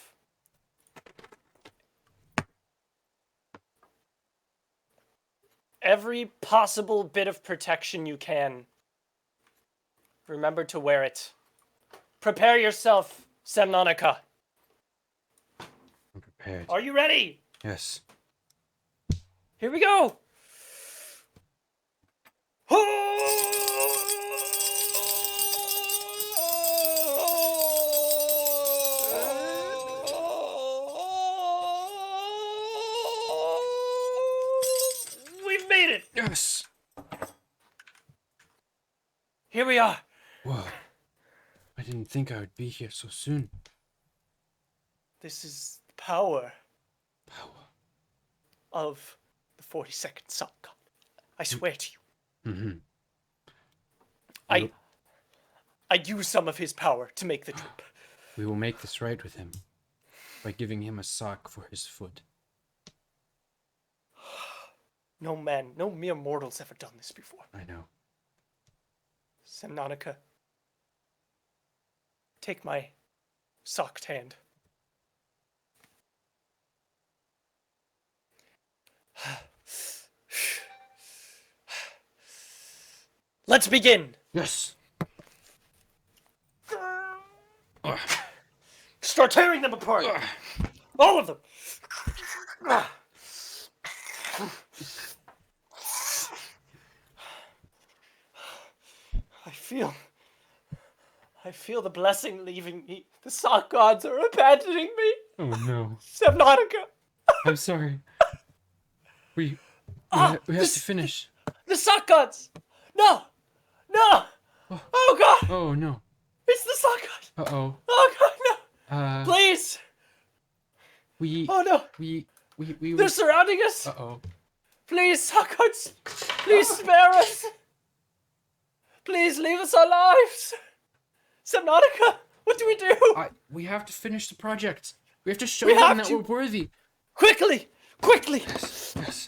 Every possible bit of protection you can. Remember to wear it. Prepare yourself, Semnonica. I'm prepared. Are you ready? Yes. Here we go. We've made it. Yes. Here we are. Whoa. I didn't think I would be here so soon. This is the power Power. of the 42nd Sun God. I swear to you. Mm-hmm. I use some of his power to make the trip. We will make this right with him by giving him a sock for his foot. No man, no mere mortal's ever done this before. I know. Semnonica, take my socked hand. Let's begin. Yes. Start tearing them apart. All of them. I feel the blessing leaving me. The sock gods are abandoning me. Oh no. Semnotica. I'm sorry. We have to finish. The sock gods. No. No. Oh God. Oh no. It's the sock god. Uh-oh. Oh God, no. Please. Oh no. We They're surrounding us. Uh-oh. Please, sock gods. Please spare us. Please leave us our lives. Semnotica, what do we do? We have to finish the project. We have to show We them have that to. we're worthy. Quickly. Yes.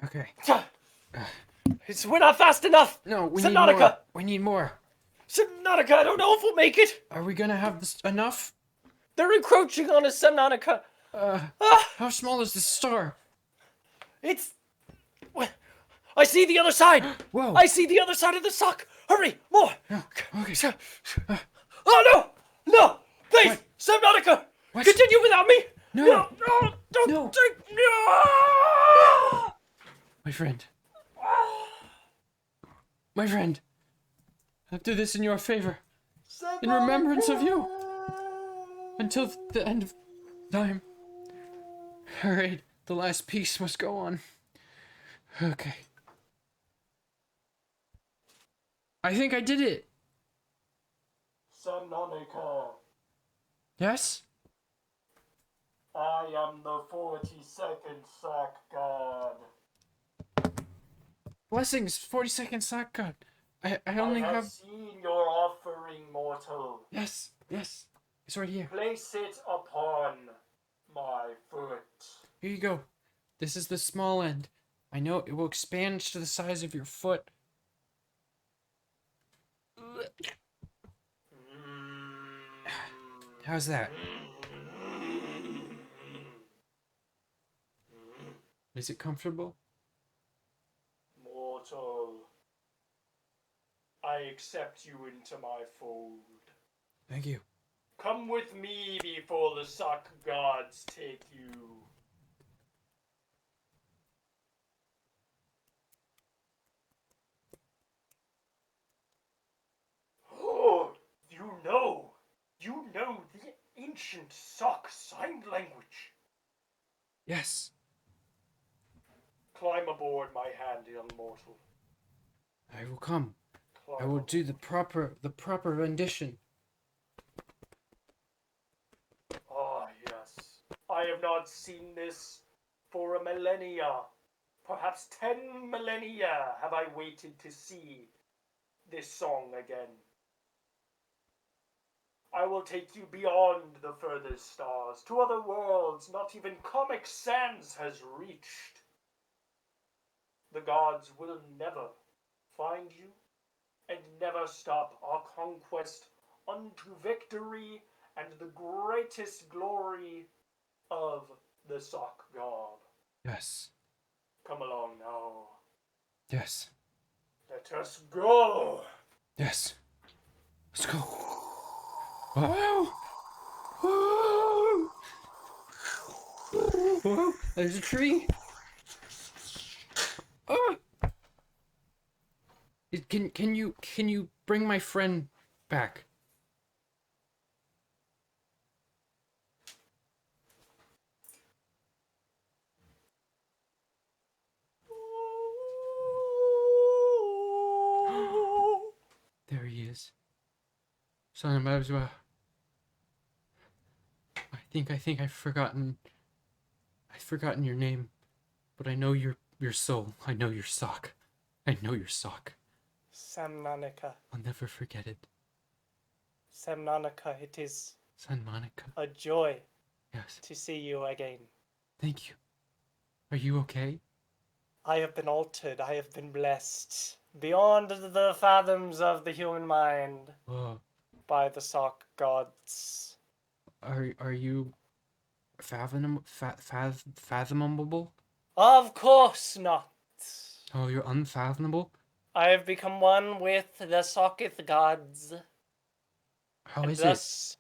Okay. We're not fast enough. No, we Semnotica. need more. We need more. Semnotica, I don't know if we'll make it. Are we gonna have this enough? They're encroaching on us, Semnonica. How small is this star? It's... I see the other side. Whoa. I see the other side of the sock. Hurry, more. No. Okay. Oh, no. No. Please, What? Semnotica. What? Continue without me. No. No. Don't No. take... No. My friend. My friend. I'll do this in your favor. In remembrance of you. Until the end of time. Alright, the last piece must go on. Okay. I think I did it. Semnonica, Yes? I am the 42nd Sack God. Blessings, 40-second sack god. I only have... seen your offering, mortal. Yes. It's right here. Place it upon my foot. Here you go. This is the small end. I know it will expand to the size of your foot. How's that? Is it comfortable? Mortal, I accept you into my fold. Thank you. Come with me before the sock gods take you. Oh, you know the ancient sock sign language. Yes. Climb aboard, my hand, young mortal. I will come. Climb I will do aboard. the proper rendition. Ah, yes. I have not seen this for a millennia. Perhaps 10 millennia have I waited to see this song again. I will take you beyond the furthest stars, to other worlds not even Comic Sans has reached. The gods will never find you, and never stop our conquest unto victory and the greatest glory of the sock god. Yes. Come along now. Yes. Let us go. Yes. Let's go. Whoa. Whoa. Whoa. There's a tree. Oh. Can you bring my friend back? There he is. Son of Abzwa. I think I've forgotten your name, but I know your soul. I know your sock. I know your sock. Samnanica. I'll never forget it. Samnanica, it is San Monica. a joy Yes. to see you again. Thank you. Are you okay? I have been altered. I have been blessed beyond the fathoms of the human mind Whoa. by the sock gods. Are you fathomable? Of course not. Oh, you're unfathomable? I have become one with the socketh gods. How and is thus,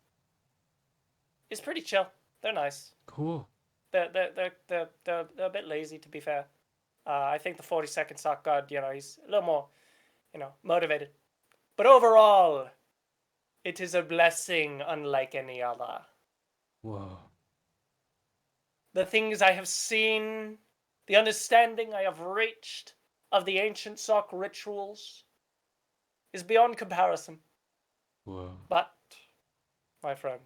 it's pretty chill. They're nice. Cool. They're a bit lazy, to be fair. I think the 42nd sock god, he's a little more, motivated. But overall, it is a blessing unlike any other. Whoa. The things I have seen, the understanding I have reached of the ancient sock rituals is beyond comparison. Whoa. But, my friend,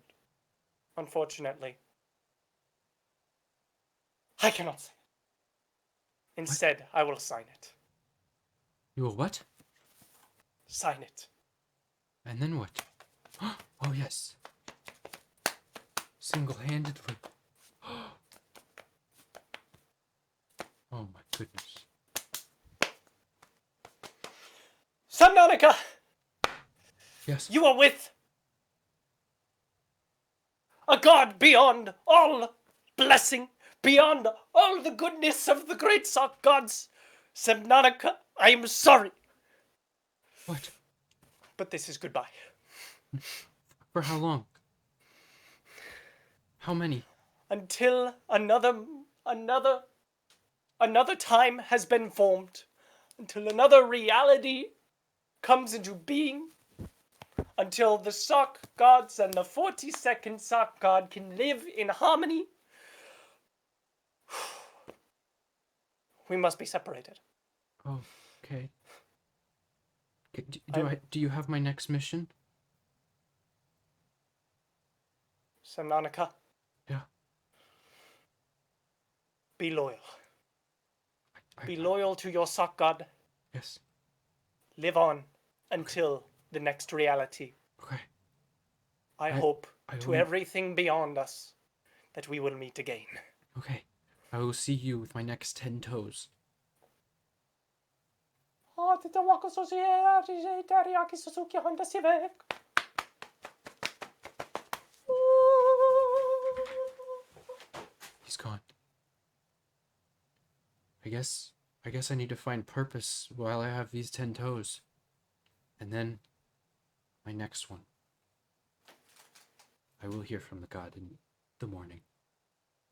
unfortunately, I cannot say it. Instead, I will sign it. You will what? Sign it. And then what? Oh, yes. Single-handedly. Oh, my goodness. Subnautica! Yes. You are with a god beyond all blessing, beyond all the goodness of the great sock gods. Subnautica, I am sorry. What? But this is goodbye. For how long? How many? Until another time has been formed. Until another reality comes into being. Until the sock gods and the 42nd sock god can live in harmony. We must be separated. Oh, okay. Do you have my next mission? Samnanica. Yeah. Be loyal. Be loyal to your sock god. Yes. Live on until the next reality. Okay. I hope I to will- everything beyond us that we will meet again. Okay. I will see you with my next 10 toes. He's gone. I guess I need to find purpose while I have these 10 toes. And then my next one. I will hear from the god in the morning.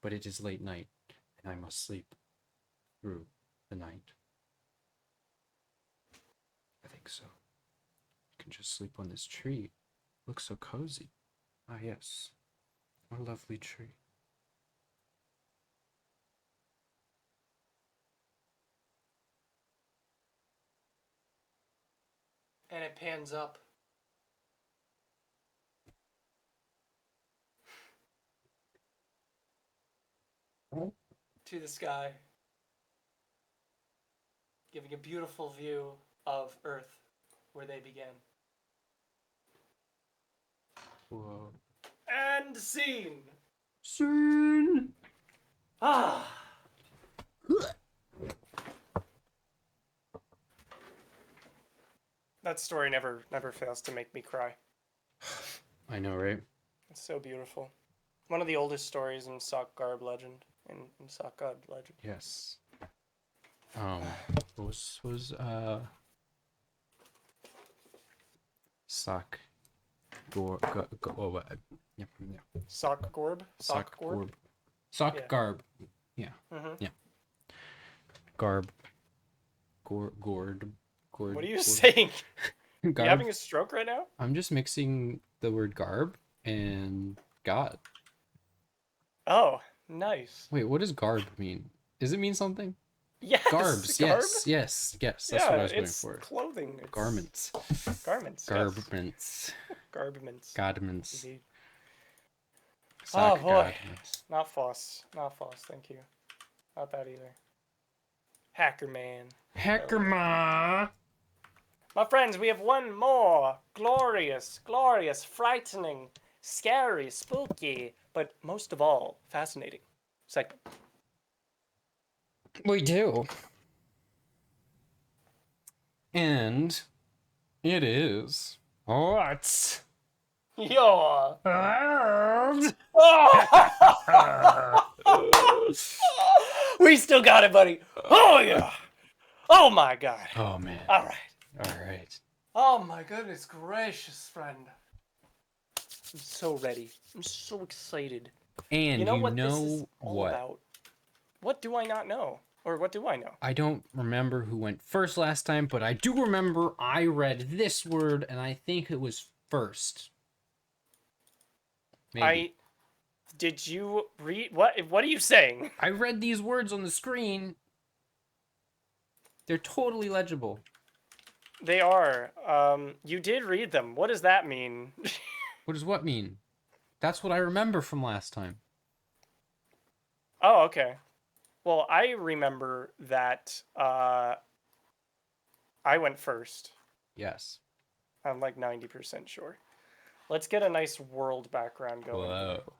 But it is late night, and I must sleep through the night. I think so. I can just sleep on this tree. Looks so cozy. Ah, yes. What a lovely tree. And it pans up. To the sky. Giving a beautiful view of Earth where they began. Whoa. And scene! Soon. Ah! That story never fails to make me cry. I know, right? It's so beautiful. One of the oldest stories in Sock Garb legend. In Sock God legend. Yes. Was sock gore what? Yep. Sock Gorb? Sock Gorb? garb. Sock Yeah. garb. Yeah. Mm-hmm. Yeah. Garb. Gourd. What are you saying? You Garb. having a stroke right now? I'm just mixing the word garb and God. Oh, nice. Wait, what does garb mean? Does it mean something? Yes. Garbs. Garb? Yes. That's Yeah, what I was going it's for. clothing. It's Garments. Garments. Garments. Yes. Garments. Garments. Indeed. Sock Oh, boy. garments. Not Foss. Not Foss. Thank you. Not that either. Hacker Man. Hacker ma. My friends, we have one more glorious, frightening, scary, spooky, but most of all, fascinating segment. We do. And it is what's Yo! world? We still got it, buddy. Oh, yeah. Oh, my God. Oh man. All right. All right. Oh, my goodness gracious, friend. I'm so ready. I'm so excited. And You know what this is know all what? about? What do I not know? Or what do I know? I don't remember who went first last time, but I do remember I read this word and I think it was first. Maybe. Did you read what are you saying? I read these words on the screen. They're totally legible. They are. You did read them. What does that mean? What does what mean? That's what I remember from last time. Oh, okay. Well, I remember that I went first. Yes. I'm like 90% sure. Let's get a nice world background going. Whoa.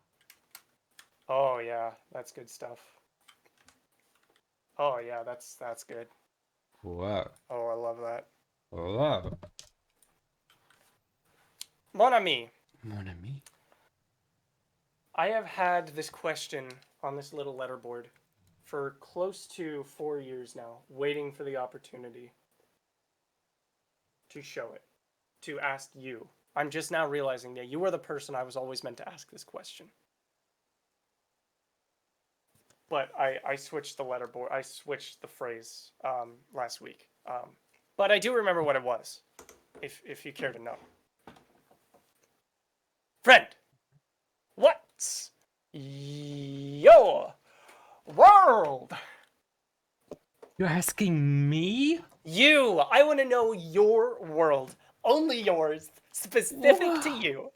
Oh yeah, that's good stuff. Oh yeah, that's good. Whoa. Oh, I love that. Whoa. Mon ami, Mon ami. I have had this question on this little letterboard for close to 4 years now, waiting for the opportunity to show it, to ask you. I'm just now realizing that you are the person I was always meant to ask this question. But I switched the letterboard, I switched the phrase last week. But I do remember what it was, if you care to know. Friend, what's your world? You're asking me? I want to know your world. Only yours. Specific to you.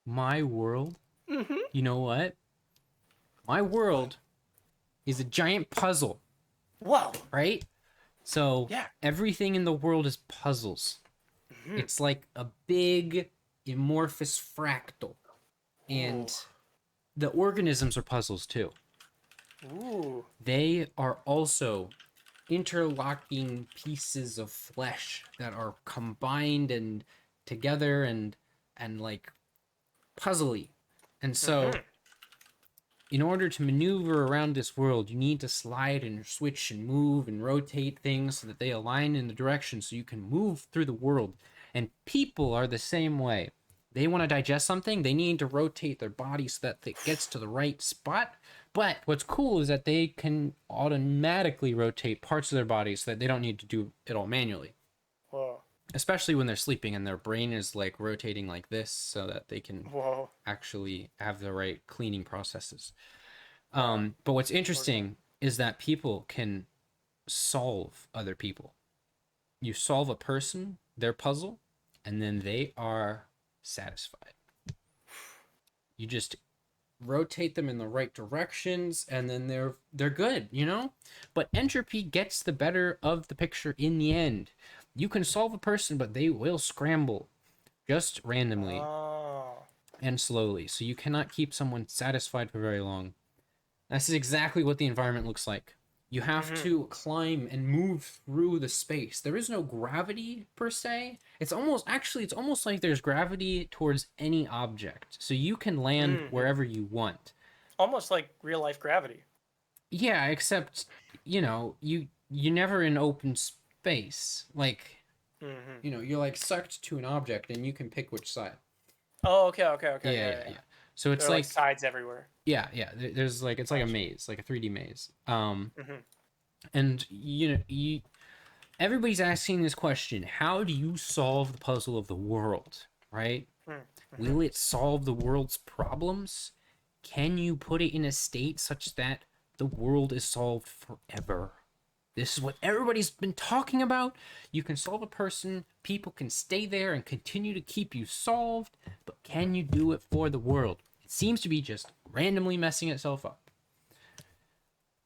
My world? Mm-hmm. You know what? My world is a giant puzzle, Whoa. right? So Yeah. everything in the world is puzzles. Mm-hmm. It's like a big amorphous fractal. And Ooh. the organisms are puzzles too. Ooh. They are also interlocking pieces of flesh that are combined and together and like puzzly. And so in order to maneuver around this world, you need to slide and switch and move and rotate things so that they align in the direction so you can move through the world. And people are the same way. They want to digest something, they need to rotate their body so that it gets to the right spot. But what's cool is that they can automatically rotate parts of their body so that they don't need to do it all manually. Whoa. Especially when they're sleeping and their brain is like rotating like this so that they can Whoa. actually have the right cleaning processes. But what's interesting is that people can solve other people. You solve a person, their puzzle, and then they are satisfied. You just rotate them in the right directions, and then they're good, you know? But entropy gets the better of the picture in the end. You can solve a person, but they will scramble just randomly and slowly. So you cannot keep someone satisfied for very long. This is exactly what the environment looks like. You have to climb and move through the space. There is no gravity per se. It's almost like there's gravity towards any object. So you can land wherever you want. Almost like real life gravity. Yeah, except, you never in open space. Like, you're like sucked to an object and you can pick which side. Oh, okay. Yeah. So it's there are like sides everywhere. Yeah. There's like, it's like a maze, like a 3D maze. And everybody's asking this question: how do you solve the puzzle of the world? Right? Will it solve the world's problems? Can you put it in a state such that the world is solved forever? This is what everybody's been talking about. You can solve a person, people can stay there and continue to keep you solved, but can you do it for the world? It seems to be just randomly messing itself up.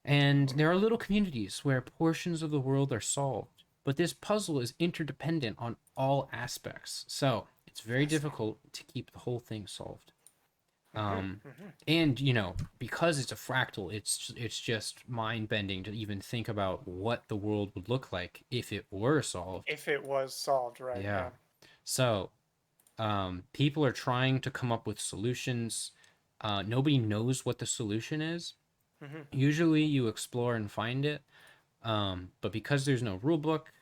And there are little communities where portions of the world are solved, but this puzzle is interdependent on all aspects. So it's very difficult to keep the whole thing solved. And because it's a fractal, it's just mind-bending to even think about what the world would look like if it were solved. If it was solved, right? Yeah. So people are trying to come up with solutions. Nobody knows what the solution is. Usually you explore and find it, but because there's no rule book,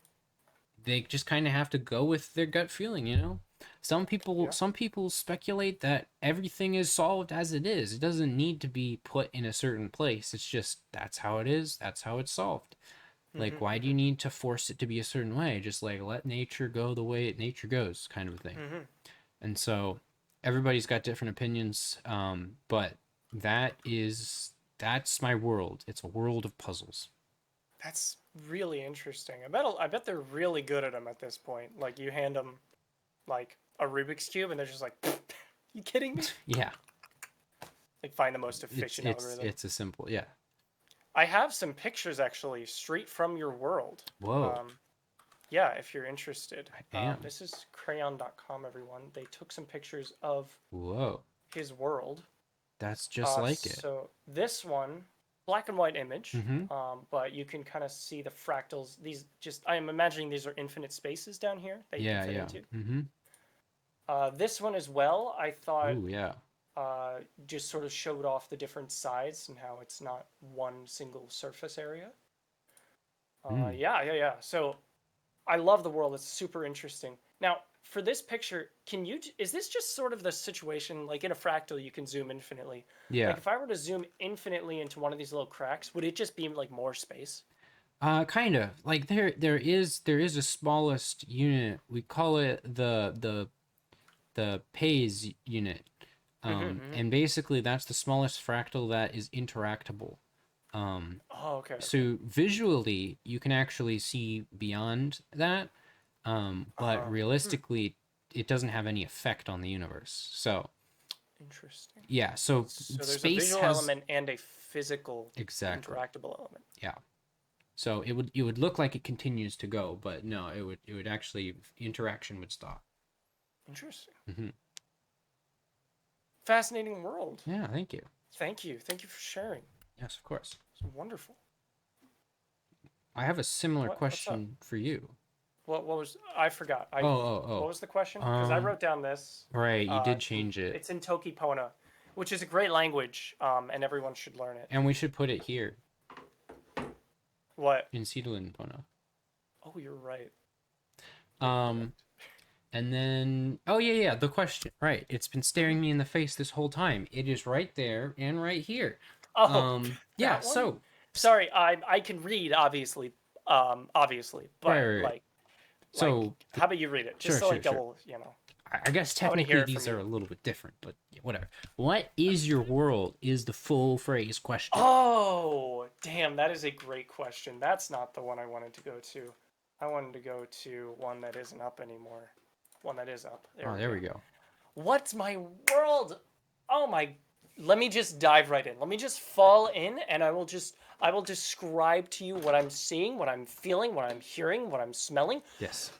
they just kind of have to go with their gut feeling. Some people speculate that everything is solved as it is. It doesn't need to be put in a certain place. It's just that's how it is. That's how it's solved. Like, why do you need to force it to be a certain way? Just like let nature go the way nature goes, kind of a thing. And so everybody's got different opinions, but that's my world. It's a world of puzzles. That's really interesting. I bet they're really good at them at this point. Like you hand them like a Rubik's Cube and they're just like, you kidding me? Yeah. Like find the most efficient algorithm. It's a simple, yeah. I have some pictures actually straight from your world. Whoa. Yeah, if you're interested. I am. This is crayon.com, everyone. They took some pictures of his world. That's just like it. So this one, black and white image, but you can kind of see the fractals. I am imagining these are infinite spaces down here that you can fit into. This one as well, I thought just sort of showed off the different sides and how it's not one single surface area. Yeah. So I love the world. It's super interesting. Now, for this picture, is this just sort of the situation, like in a fractal, you can zoom infinitely? Yeah. Like if I were to zoom infinitely into one of these little cracks, would it just be like more space? Kind of. Like there is a smallest unit. We call it the Pays unit. And basically that's the smallest fractal that is interactable. Okay. So visually you can actually see beyond that. But realistically, it doesn't have any effect on the universe. So interesting. Yeah, so there's space a visual element and a physical interactable element. Yeah. So it would look like it continues to go, but no, it would actually interaction would stop. Interesting. Fascinating world. Yeah, thank you. Thank you for sharing. Yes, of course. It's wonderful. I have a similar question for you. What was I forgot? What was the question? Because I wrote down this. Right, you did change it. It's in Toki Pona, which is a great language, and everyone should learn it. And we should put it here. What? In Seedlin Pona. Oh, you're right. And then the question. Right, it's been staring me in the face this whole time. It is right there and right here. Yeah. So sorry, I can read obviously, but so how about you read it? Just double. I guess technically these are a little bit different, but whatever. What is your world is the full phrase question. Oh, damn, that is a great question. That's not the one I wanted to go to. I wanted to go to one that isn't up anymore. One that is up. There we go. What's my world? Oh my. Let me just dive right in. Let me just fall in and I will describe to you what I'm seeing, what I'm feeling, what I'm hearing, what I'm smelling. Yes.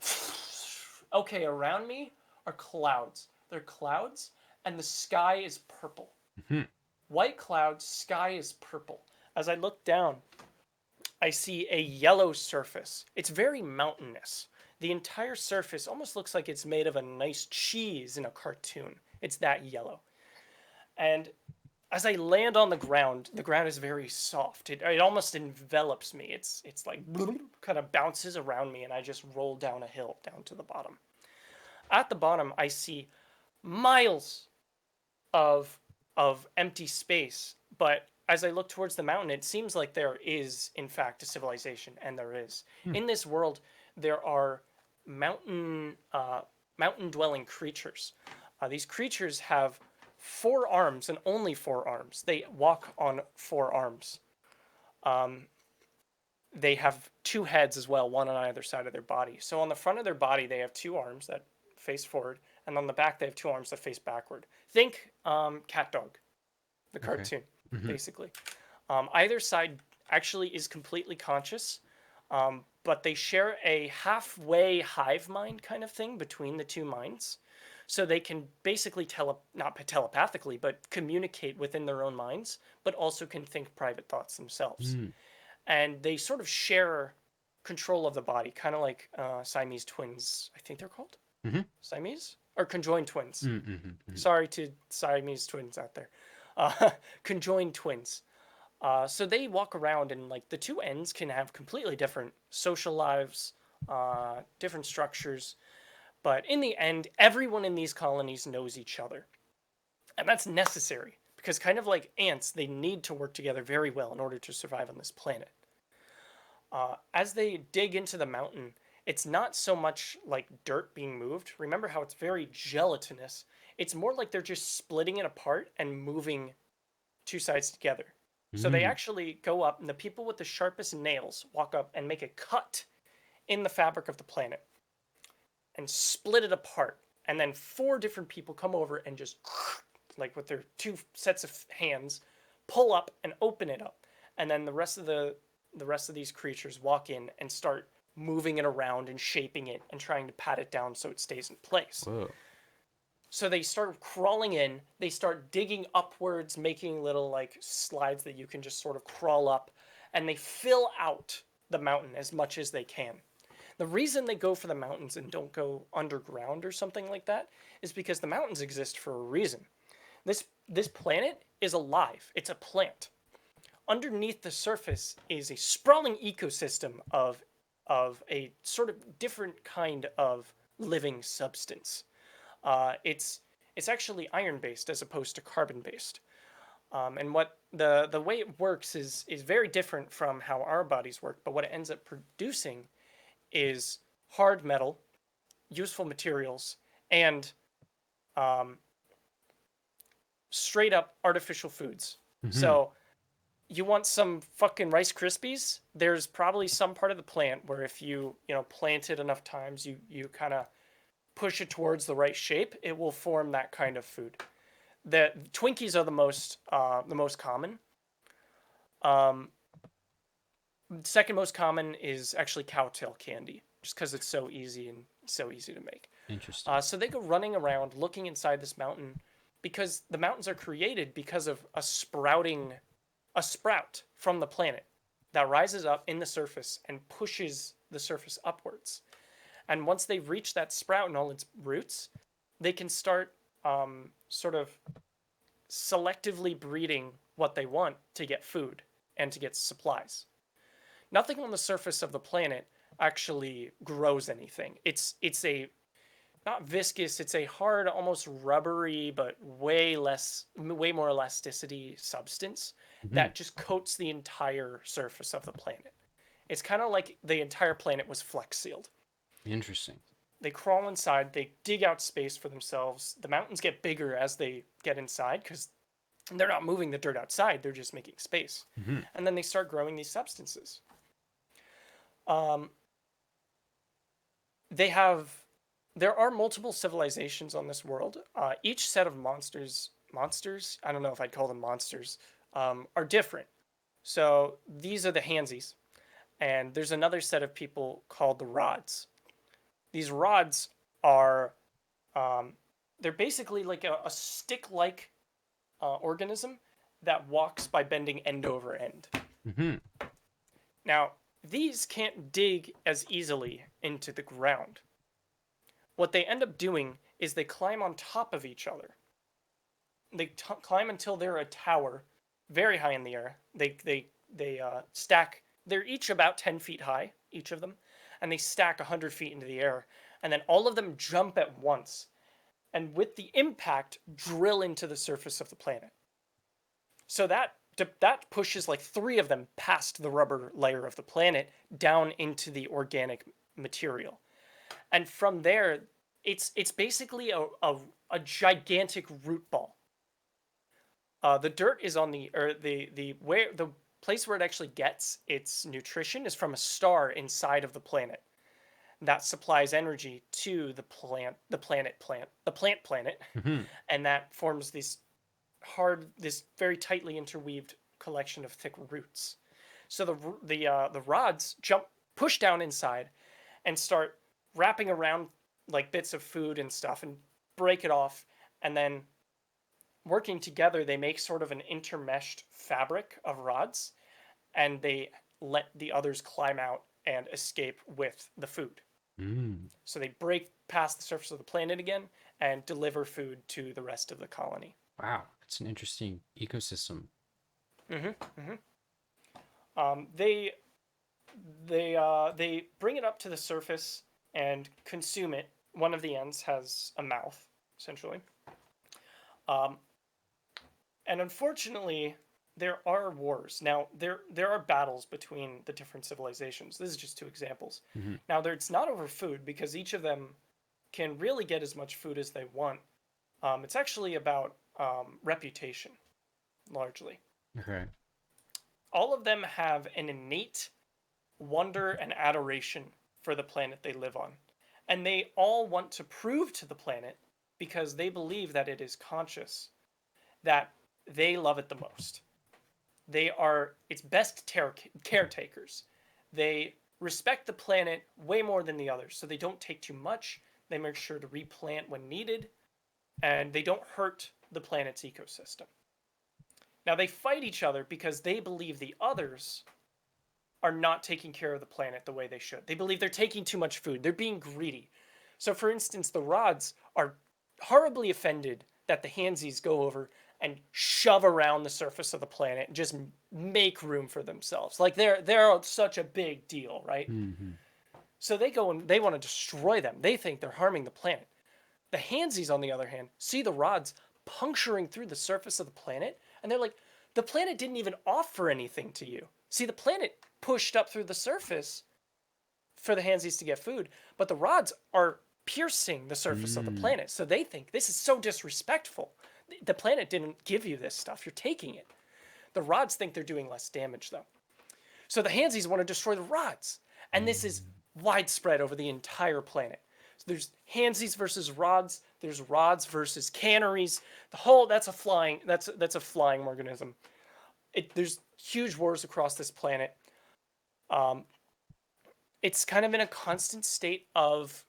Okay, around me are clouds. They're clouds and the sky is purple. Mhm. White clouds, sky is purple. As I look down, I see a yellow surface. It's very mountainous. The entire surface almost looks like it's made of a nice cheese in a cartoon. It's that yellow. And as I land on the ground is very soft. It almost envelops me. It's like kind of bounces around me, and I just roll down a hill down to the bottom. At the bottom, I see miles of empty space, but as I look towards the mountain, it seems like there is, in fact, a civilization, and there is. In this world, there are mountain-dwelling creatures. These creatures have 4 arms and only 4 arms. They walk on 4 arms. They have 2 heads as well, one on either side of their body. So on the front of their body, they have 2 arms that face forward, and on the back, they have 2 arms that face backward. Think Cat Dog, the cartoon, basically. Either side actually is completely conscious, but they share a halfway hive mind kind of thing between the 2 minds. So they can basically not telepathically, but communicate within their own minds, but also can think private thoughts themselves. And they sort of share control of the body, kind of like Siamese twins, I think they're called. Siamese? Or conjoined twins. Sorry to Siamese twins out there. Conjoined twins. So they walk around, and like the 2 ends can have completely different social lives, different structures. But in the end, everyone in these colonies knows each other. And that's necessary, because kind of like ants, they need to work together very well in order to survive on this planet. As they dig into the mountain, it's not so much like dirt being moved. Remember how it's very gelatinous? It's more like they're just splitting it apart and moving 2 sides together. So they actually go up, and the people with the sharpest nails walk up and make a cut in the fabric of the planet and split it apart. And then 4 different people come over and just, like with their 2 sets of hands, pull up and open it up. And then the rest of these creatures walk in and start moving it around and shaping it and trying to pat it down so it stays in place. Whoa. So they start crawling in, they start digging upwards, making little like slides that you can just sort of crawl up, and they fill out the mountain as much as they can. The reason they go for the mountains and don't go underground or something like that is because the mountains exist for a reason. This planet is alive. It's a plant. Underneath the surface is a sprawling ecosystem of a sort of different kind of living substance. It's actually iron-based as opposed to carbon-based. And what the way it works is very different from how our bodies work, but what it ends up producing is hard metal, useful materials, and straight up artificial foods. So you want some fucking Rice Krispies? There's probably some part of the plant where if you plant it enough times, you kind of push it towards the right shape, it will form that kind of food. The Twinkies are the most common. Second most common is actually cowtail candy, just because it's so easy to make. Interesting. So they go running around looking inside this mountain, because the mountains are created because of a sprout from the planet that rises up in the surface and pushes the surface upwards. And once they reach that sprout and all its roots, they can start sort of selectively breeding what they want to get food and to get supplies. Nothing on the surface of the planet actually grows anything. It's a not viscous, it's a hard, almost rubbery, but way more elasticity substance that just coats the entire surface of the planet. It's kind of like the entire planet was flex sealed. Interesting. They crawl inside, they dig out space for themselves. The mountains get bigger as they get inside because they're not moving the dirt outside, they're just making space. And then they start growing these substances. there are multiple civilizations on this world. Each set of monsters, I don't know if I'd call them monsters, are different. So these are the Handsies, and there's another set of people called the Rods. These Rods are, they're basically like a stick-like organism that walks by bending end over end. Mm-hmm. Now, these can't dig as easily into the ground. What they end up doing is they climb on top of each other. They climb until they're a tower, very high in the air. They stack. They're each about 10 feet high, each of them, and they stack 100 feet into the air. And then all of them jump at once, and with the impact, drill into the surface of the planet. So that pushes like 3 of them past the rubber layer of the planet down into the organic material. And from there, it's basically a gigantic root ball. The dirt is on the place where it actually gets its nutrition is from a star inside of the planet that supplies energy to the plant planet, Mm-hmm. and that forms this very tightly interweaved collection of thick roots. So the rods push down inside, and start wrapping around like bits of food and stuff, and break it off, and then working together, they make sort of an intermeshed fabric of rods, and they let the others climb out and escape with the food. Mm. So they break past the surface of the planet again and deliver food to the rest of the colony. Wow, it's an interesting ecosystem. They bring it up to the surface and consume it. One of the ends has a mouth, essentially. And unfortunately, there are wars. Now, there are battles between the different civilizations. This is just 2 examples. Mm-hmm. Now, it's not over food, because each of them can really get as much food as they want. It's actually about reputation, largely. Okay. All of them have an innate wonder and adoration for the planet they live on. And they all want to prove to the planet, because they believe that it is conscious, that they love it the most. They are its best caretakers. They respect the planet way more than the others, so they don't take too much. They make sure to replant when needed, and they don't hurt the planet's ecosystem. Now, they fight each other because they believe the others are not taking care of the planet the way they should. They believe they're taking too much food. They're being greedy. So, for instance, the Rods are horribly offended that the Handsies go over and shove around the surface of the planet and just make room for themselves. Like they're such a big deal, right? Mm-hmm. So they go and they want to destroy them. They think they're harming the planet. The Handsies, on the other hand, see the Rods puncturing through the surface of the planet, and they're like, the planet didn't even offer anything to you. See, the planet pushed up through the surface for the Handsies to get food, but the Rods are piercing the surface of the planet. So they think this is so disrespectful. The planet didn't give you this stuff. You're taking it. The Rods think they're doing less damage, though. So the Handsies want to destroy the Rods. And this is widespread over the entire planet. So there's Handsies versus Rods. There's Rods versus canneries. That's a flying organism. There's huge wars across this planet. It's kind of in a constant state of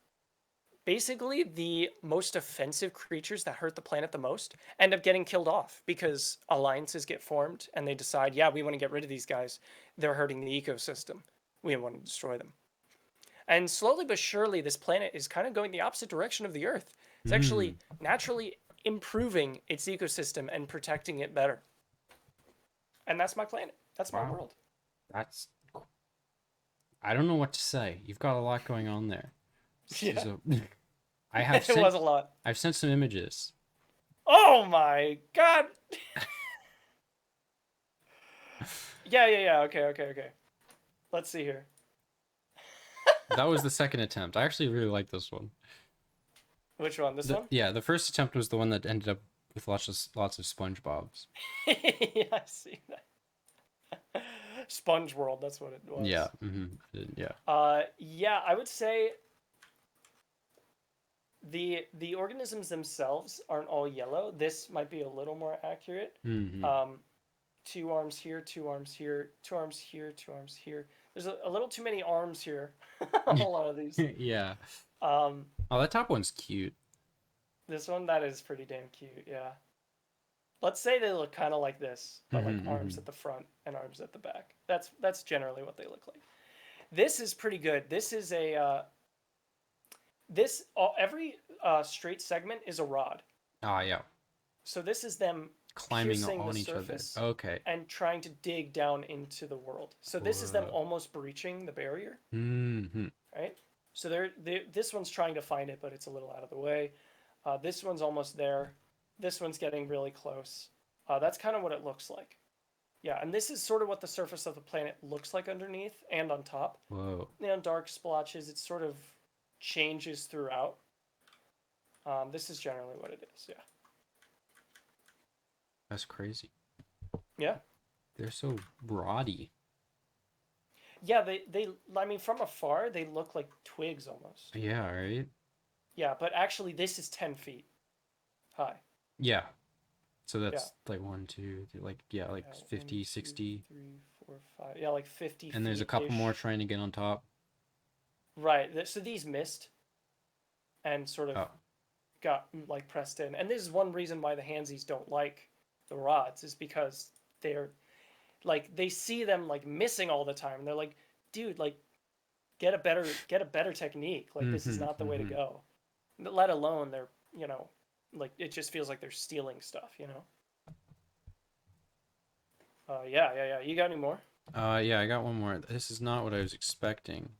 basically the most offensive creatures that hurt the planet the most end up getting killed off, because alliances get formed and they decide, yeah, we want to get rid of these guys. They're hurting the ecosystem. We want to destroy them. And slowly but surely, this planet is kind of going the opposite direction of the Earth. It's actually naturally improving its ecosystem and protecting it better. And that's my planet. That's my world. That's cool. I don't know what to say. You've got a lot going on there. Yeah. So, I have It was a lot. I've sent some images. Oh my god. Yeah. Okay. Let's see here. That was the second attempt. I actually really like this one. Which one? This one? Yeah, the first attempt was the one that ended up with lots of SpongeBob's. Yeah, I see that. Sponge World, that's what it was. Yeah. Mm-hmm. Yeah. Yeah, I would say the organisms themselves aren't all yellow. This might be a little more accurate. Mm-hmm. 2 arms here, 2 arms here, 2 arms here, 2 arms here. There's a little too many arms here. A lot of these. Yeah. Um, Oh, that top one's cute. this one, that is pretty damn cute, yeah. Let's say they look kind of like this, but like arms at the front and arms at the back. That's generally what they look like. This is pretty good. This is a every straight segment is a rod. Ah, yeah. So this is them Climbing piercing on the each other. surface Okay. and trying to dig down into the world. So this is them Whoa. almost breaching the barrier, Mm-hmm. right? So this one's trying to find it, but it's a little out of the way. This one's almost there. This one's getting really close. That's kind of what it looks like. Yeah, and this is sort of what the surface of the planet looks like underneath and on top. Whoa. You know, dark splotches. It sort of changes throughout. This is generally what it is. Yeah. That's crazy. Yeah. They're so roddy. Yeah, they I mean from afar they look like twigs almost. Yeah, right? Yeah, but actually this is 10 feet high. Yeah. So that's like 1, 2, 3, like, yeah, like Yeah, 50, 1, 2, 60. 3, 4, 5. Yeah, like 50 And there's a couple feet-ish. more trying to get on top. Right. So these missed and sort of got like pressed in. And this is one reason why the handsies don't like the rods is because they're like they see them like missing all the time and they're like, dude, like get a better technique. Like this is not the way to go. Let alone they're, you know, like it just feels like they're stealing stuff, you know. Yeah. You got any more? Yeah, I got one more. This is not what I was expecting.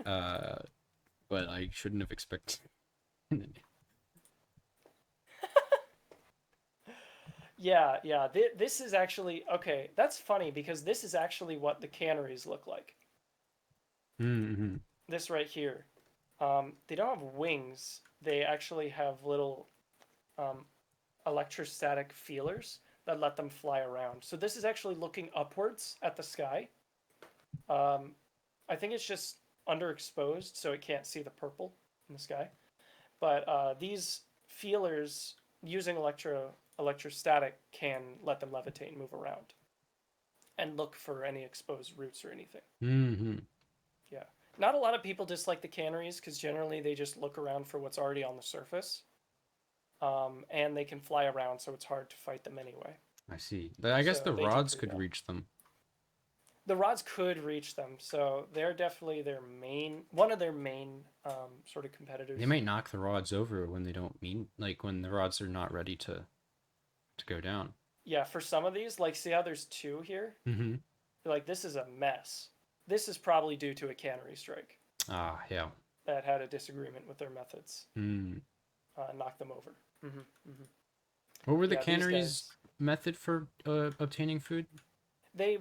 But I shouldn't have expected. Yeah. This is actually okay. That's funny because this is actually what the canneries look like. Mm-hmm. This right here. They don't have wings. They actually have little electrostatic feelers that let them fly around. So this is actually looking upwards at the sky. I think it's just underexposed, so it can't see the purple in the sky. But these feelers using electrostatic can let them levitate and move around and look for any exposed roots or anything. Mm-hmm. Yeah. Not a lot of people dislike the canneries because generally they just look around for what's already on the surface. And they can fly around, so it's hard to fight them anyway. I see. But I guess So the they do rods pretty could well. reach them. The rods could reach them, so they're definitely one of their main sort of competitors. They might knock the rods over when they don't mean, like when the rods are not ready to go down. Yeah, for some of these, like see how there's 2 here? Mm-hmm. Like this is a mess. This is probably due to a cannery strike Ah, yeah. that had a disagreement with their methods. Mm. Knocked them over. What were the Yeah, these canneries' guys- method for obtaining food? They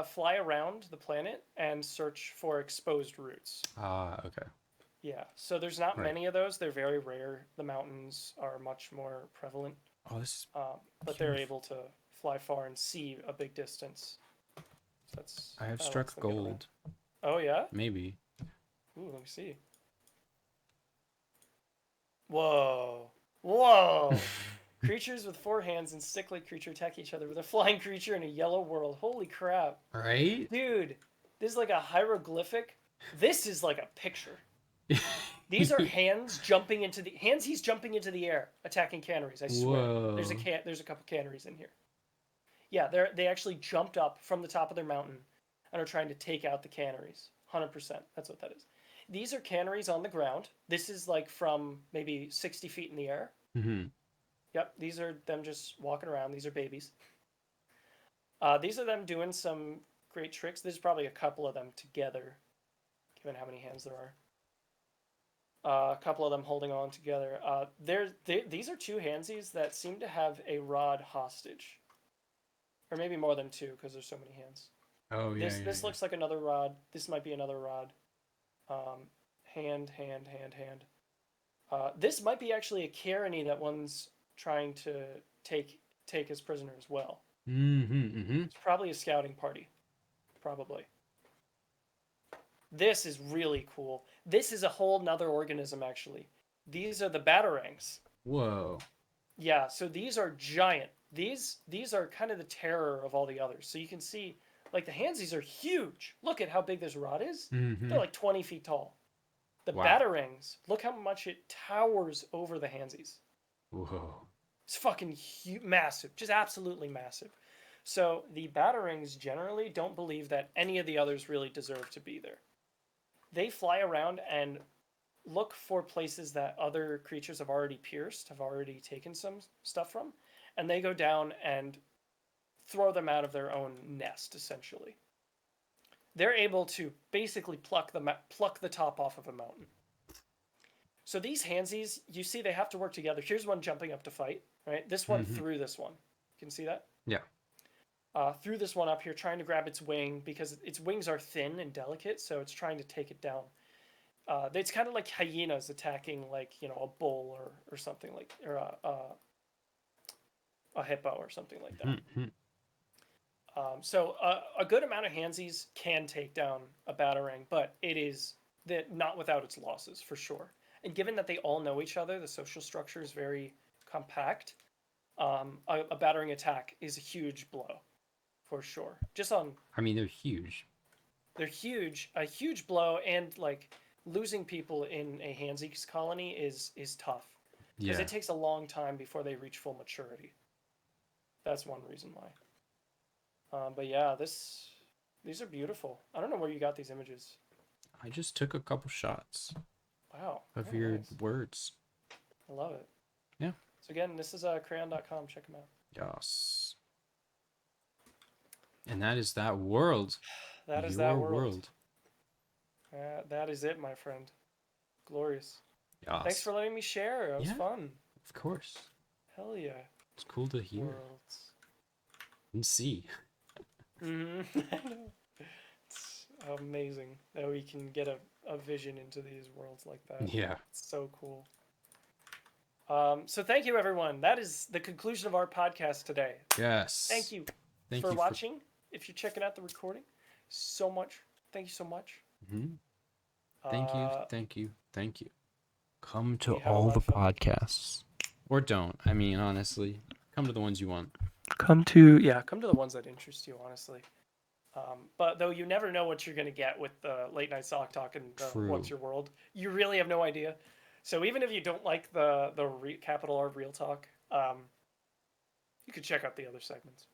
fly around the planet and search for exposed roots. Ah, okay. Yeah, so there's not Right. many of those. They're very rare. The mountains are much more prevalent, Oh, this is... but they're Beautiful. able to fly far and see a big distance. So that's. I have that struck lets them get around. gold. Oh yeah. Maybe. Ooh, let me see. Whoa! Creatures with 4 hands and stick-like creature attack each other with a flying creature in a yellow world. Holy crap. Right? Dude, this is like a hieroglyphic. This is like a picture. These are hands jumping into the he's jumping into the air, attacking canneries. I swear. Whoa. There's a couple canneries in here. Yeah, they actually jumped up from the top of their mountain and are trying to take out the canneries. 100%. That's what that is. These are canneries on the ground. This is like from maybe 60 feet in the air. Mm-hmm. Yep, these are them just walking around. These are babies. These are them doing some great tricks. There's probably a couple of them together, given how many hands there are. A couple of them holding on together. These are 2 handsies that seem to have a rod hostage. Or maybe more than 2, because there's so many hands. Oh, yeah, This looks like another rod. This might be another rod. Hand. This might be actually a Carony that one's trying to take as prisoner as well. Mm-hmm. It's probably a scouting party. Probably. This is really cool. This is a whole nother organism, actually. These are the batarangs. Whoa. Yeah, so these are giant. These are kind of the terror of all the others. So you can see, like the handsies are huge. Look at how big this rod is. Mm-hmm. They're like 20 feet tall. The Wow. batarangs, look how much it towers over the handsies. Whoa. It's fucking massive, just absolutely massive. So the batarangs generally don't believe that any of the others really deserve to be there. They fly around and look for places that other creatures have already pierced, have already taken some stuff from, and they go down and throw them out of their own nest, essentially. They're able to basically pluck the top off of a mountain. So these handsies, you see they have to work together. Here's one jumping up to fight, right? This one threw this one. You can see that? Yeah. Threw this one up here, trying to grab its wing because its wings are thin and delicate, so it's trying to take it down. It's kind of like hyenas attacking, like, you know, a bull or something like, or a hippo or something like that. So a good amount of handsies can take down a batarang, but it is not without its losses for sure. And given that they all know each other, the social structure is very compact. A batarang attack is a huge blow, for sure. I mean, they're huge. They're huge, a huge blow, and like losing people in a handsies colony is tough because it takes a long time before they reach full maturity. That's one reason why. But yeah, these are beautiful. I don't know where you got these images. I just took a couple shots Wow. of very your nice. words. I love it. Yeah. So again, this is crayon.com. Check them out. Yes. And that is that world. That is Your that world. That is it, my friend. Glorious. Yes. Thanks for letting me share. It was fun. Of course. Hell yeah. It's cool to hear Worlds. and see. Mm-hmm. It's amazing that we can get a vision into these worlds like that. Yeah. It's so cool. So thank you, everyone. That is the conclusion of our podcast today. Yes. Thank you Thank for you watching. If you're checking out the recording, so much. Thank you so much. Thank you. Thank you. Thank you. Come to we had a all lot the of fun. podcasts. Or don't. I mean, honestly, come to the ones you want. Come to the ones that interest you, honestly. But though you never know what you're going to get with the late night sock talk and the True. What's Your World, you really have no idea. So even if you don't like the capital R real talk, you could check out the other segments.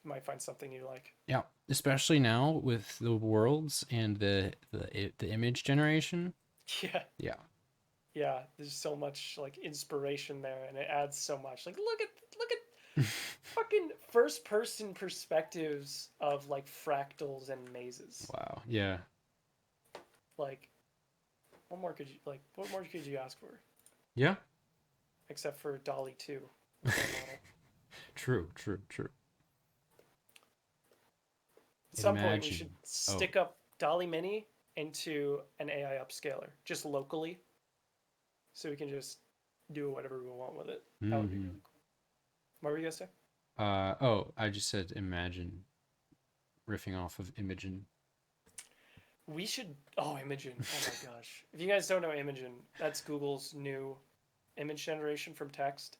You might find something you like. Yeah, especially now with the worlds and the image generation. Yeah. Yeah. Yeah, there's so much like inspiration there, and it adds so much. Like, look at fucking first person perspectives of like fractals and mazes. Wow. Yeah. Like, what more could you ask for? Yeah. Except for Dolly 2. True. At some point, we Imagine. should stick up Dolly Mini into an AI upscaler, just locally, so we can just do whatever we want with it. That would be really cool. What were you gonna say? I just said imagine, riffing off of Imogen. We should. Oh, Imogen. Oh my gosh. If you guys don't know Imogen, that's Google's new image generation from text.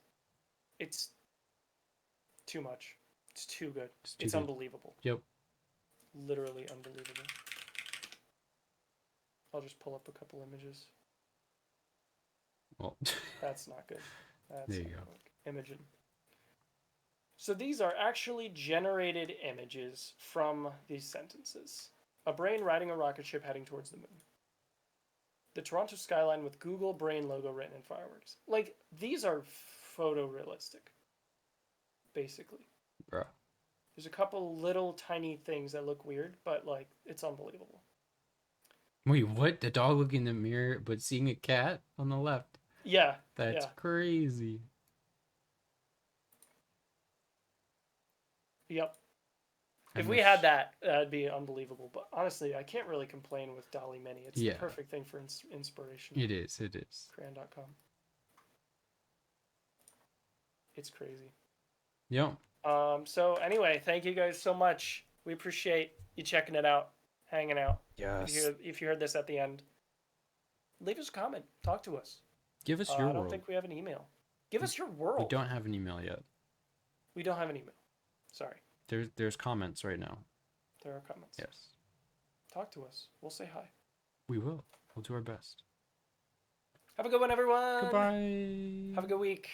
It's too much. It's too good. It's unbelievable. Yep. Literally unbelievable. I'll just pull up a couple images. Well, That's not good. That's there you not go. good. Imogen. So these are actually generated images from these sentences. A brain riding a rocket ship heading towards the moon. The Toronto skyline with Google Brain logo written in fireworks. Like, these are photorealistic, basically. Bruh. There's a couple little tiny things that look weird, but like, it's unbelievable. Wait, what? The dog looking in the mirror but seeing a cat on the left? Yeah. That's crazy. Yep. If we had that, that'd be unbelievable. But honestly, I can't really complain with Dolly Mini. It's the perfect thing for inspiration. It is. Crayon.com. It's crazy. Yep. So anyway, thank you guys so much. We appreciate you checking it out, hanging out. Yes. If you heard this at the end, leave us a comment. Talk to us. Give us your I don't world. think we have an email. Give us your world. We don't have an email yet. We don't have an email. Sorry. There's comments right now. There are comments. Yes. Talk to us. We'll say hi. We will. We'll do our best. Have a good one, everyone. Goodbye. Have a good week.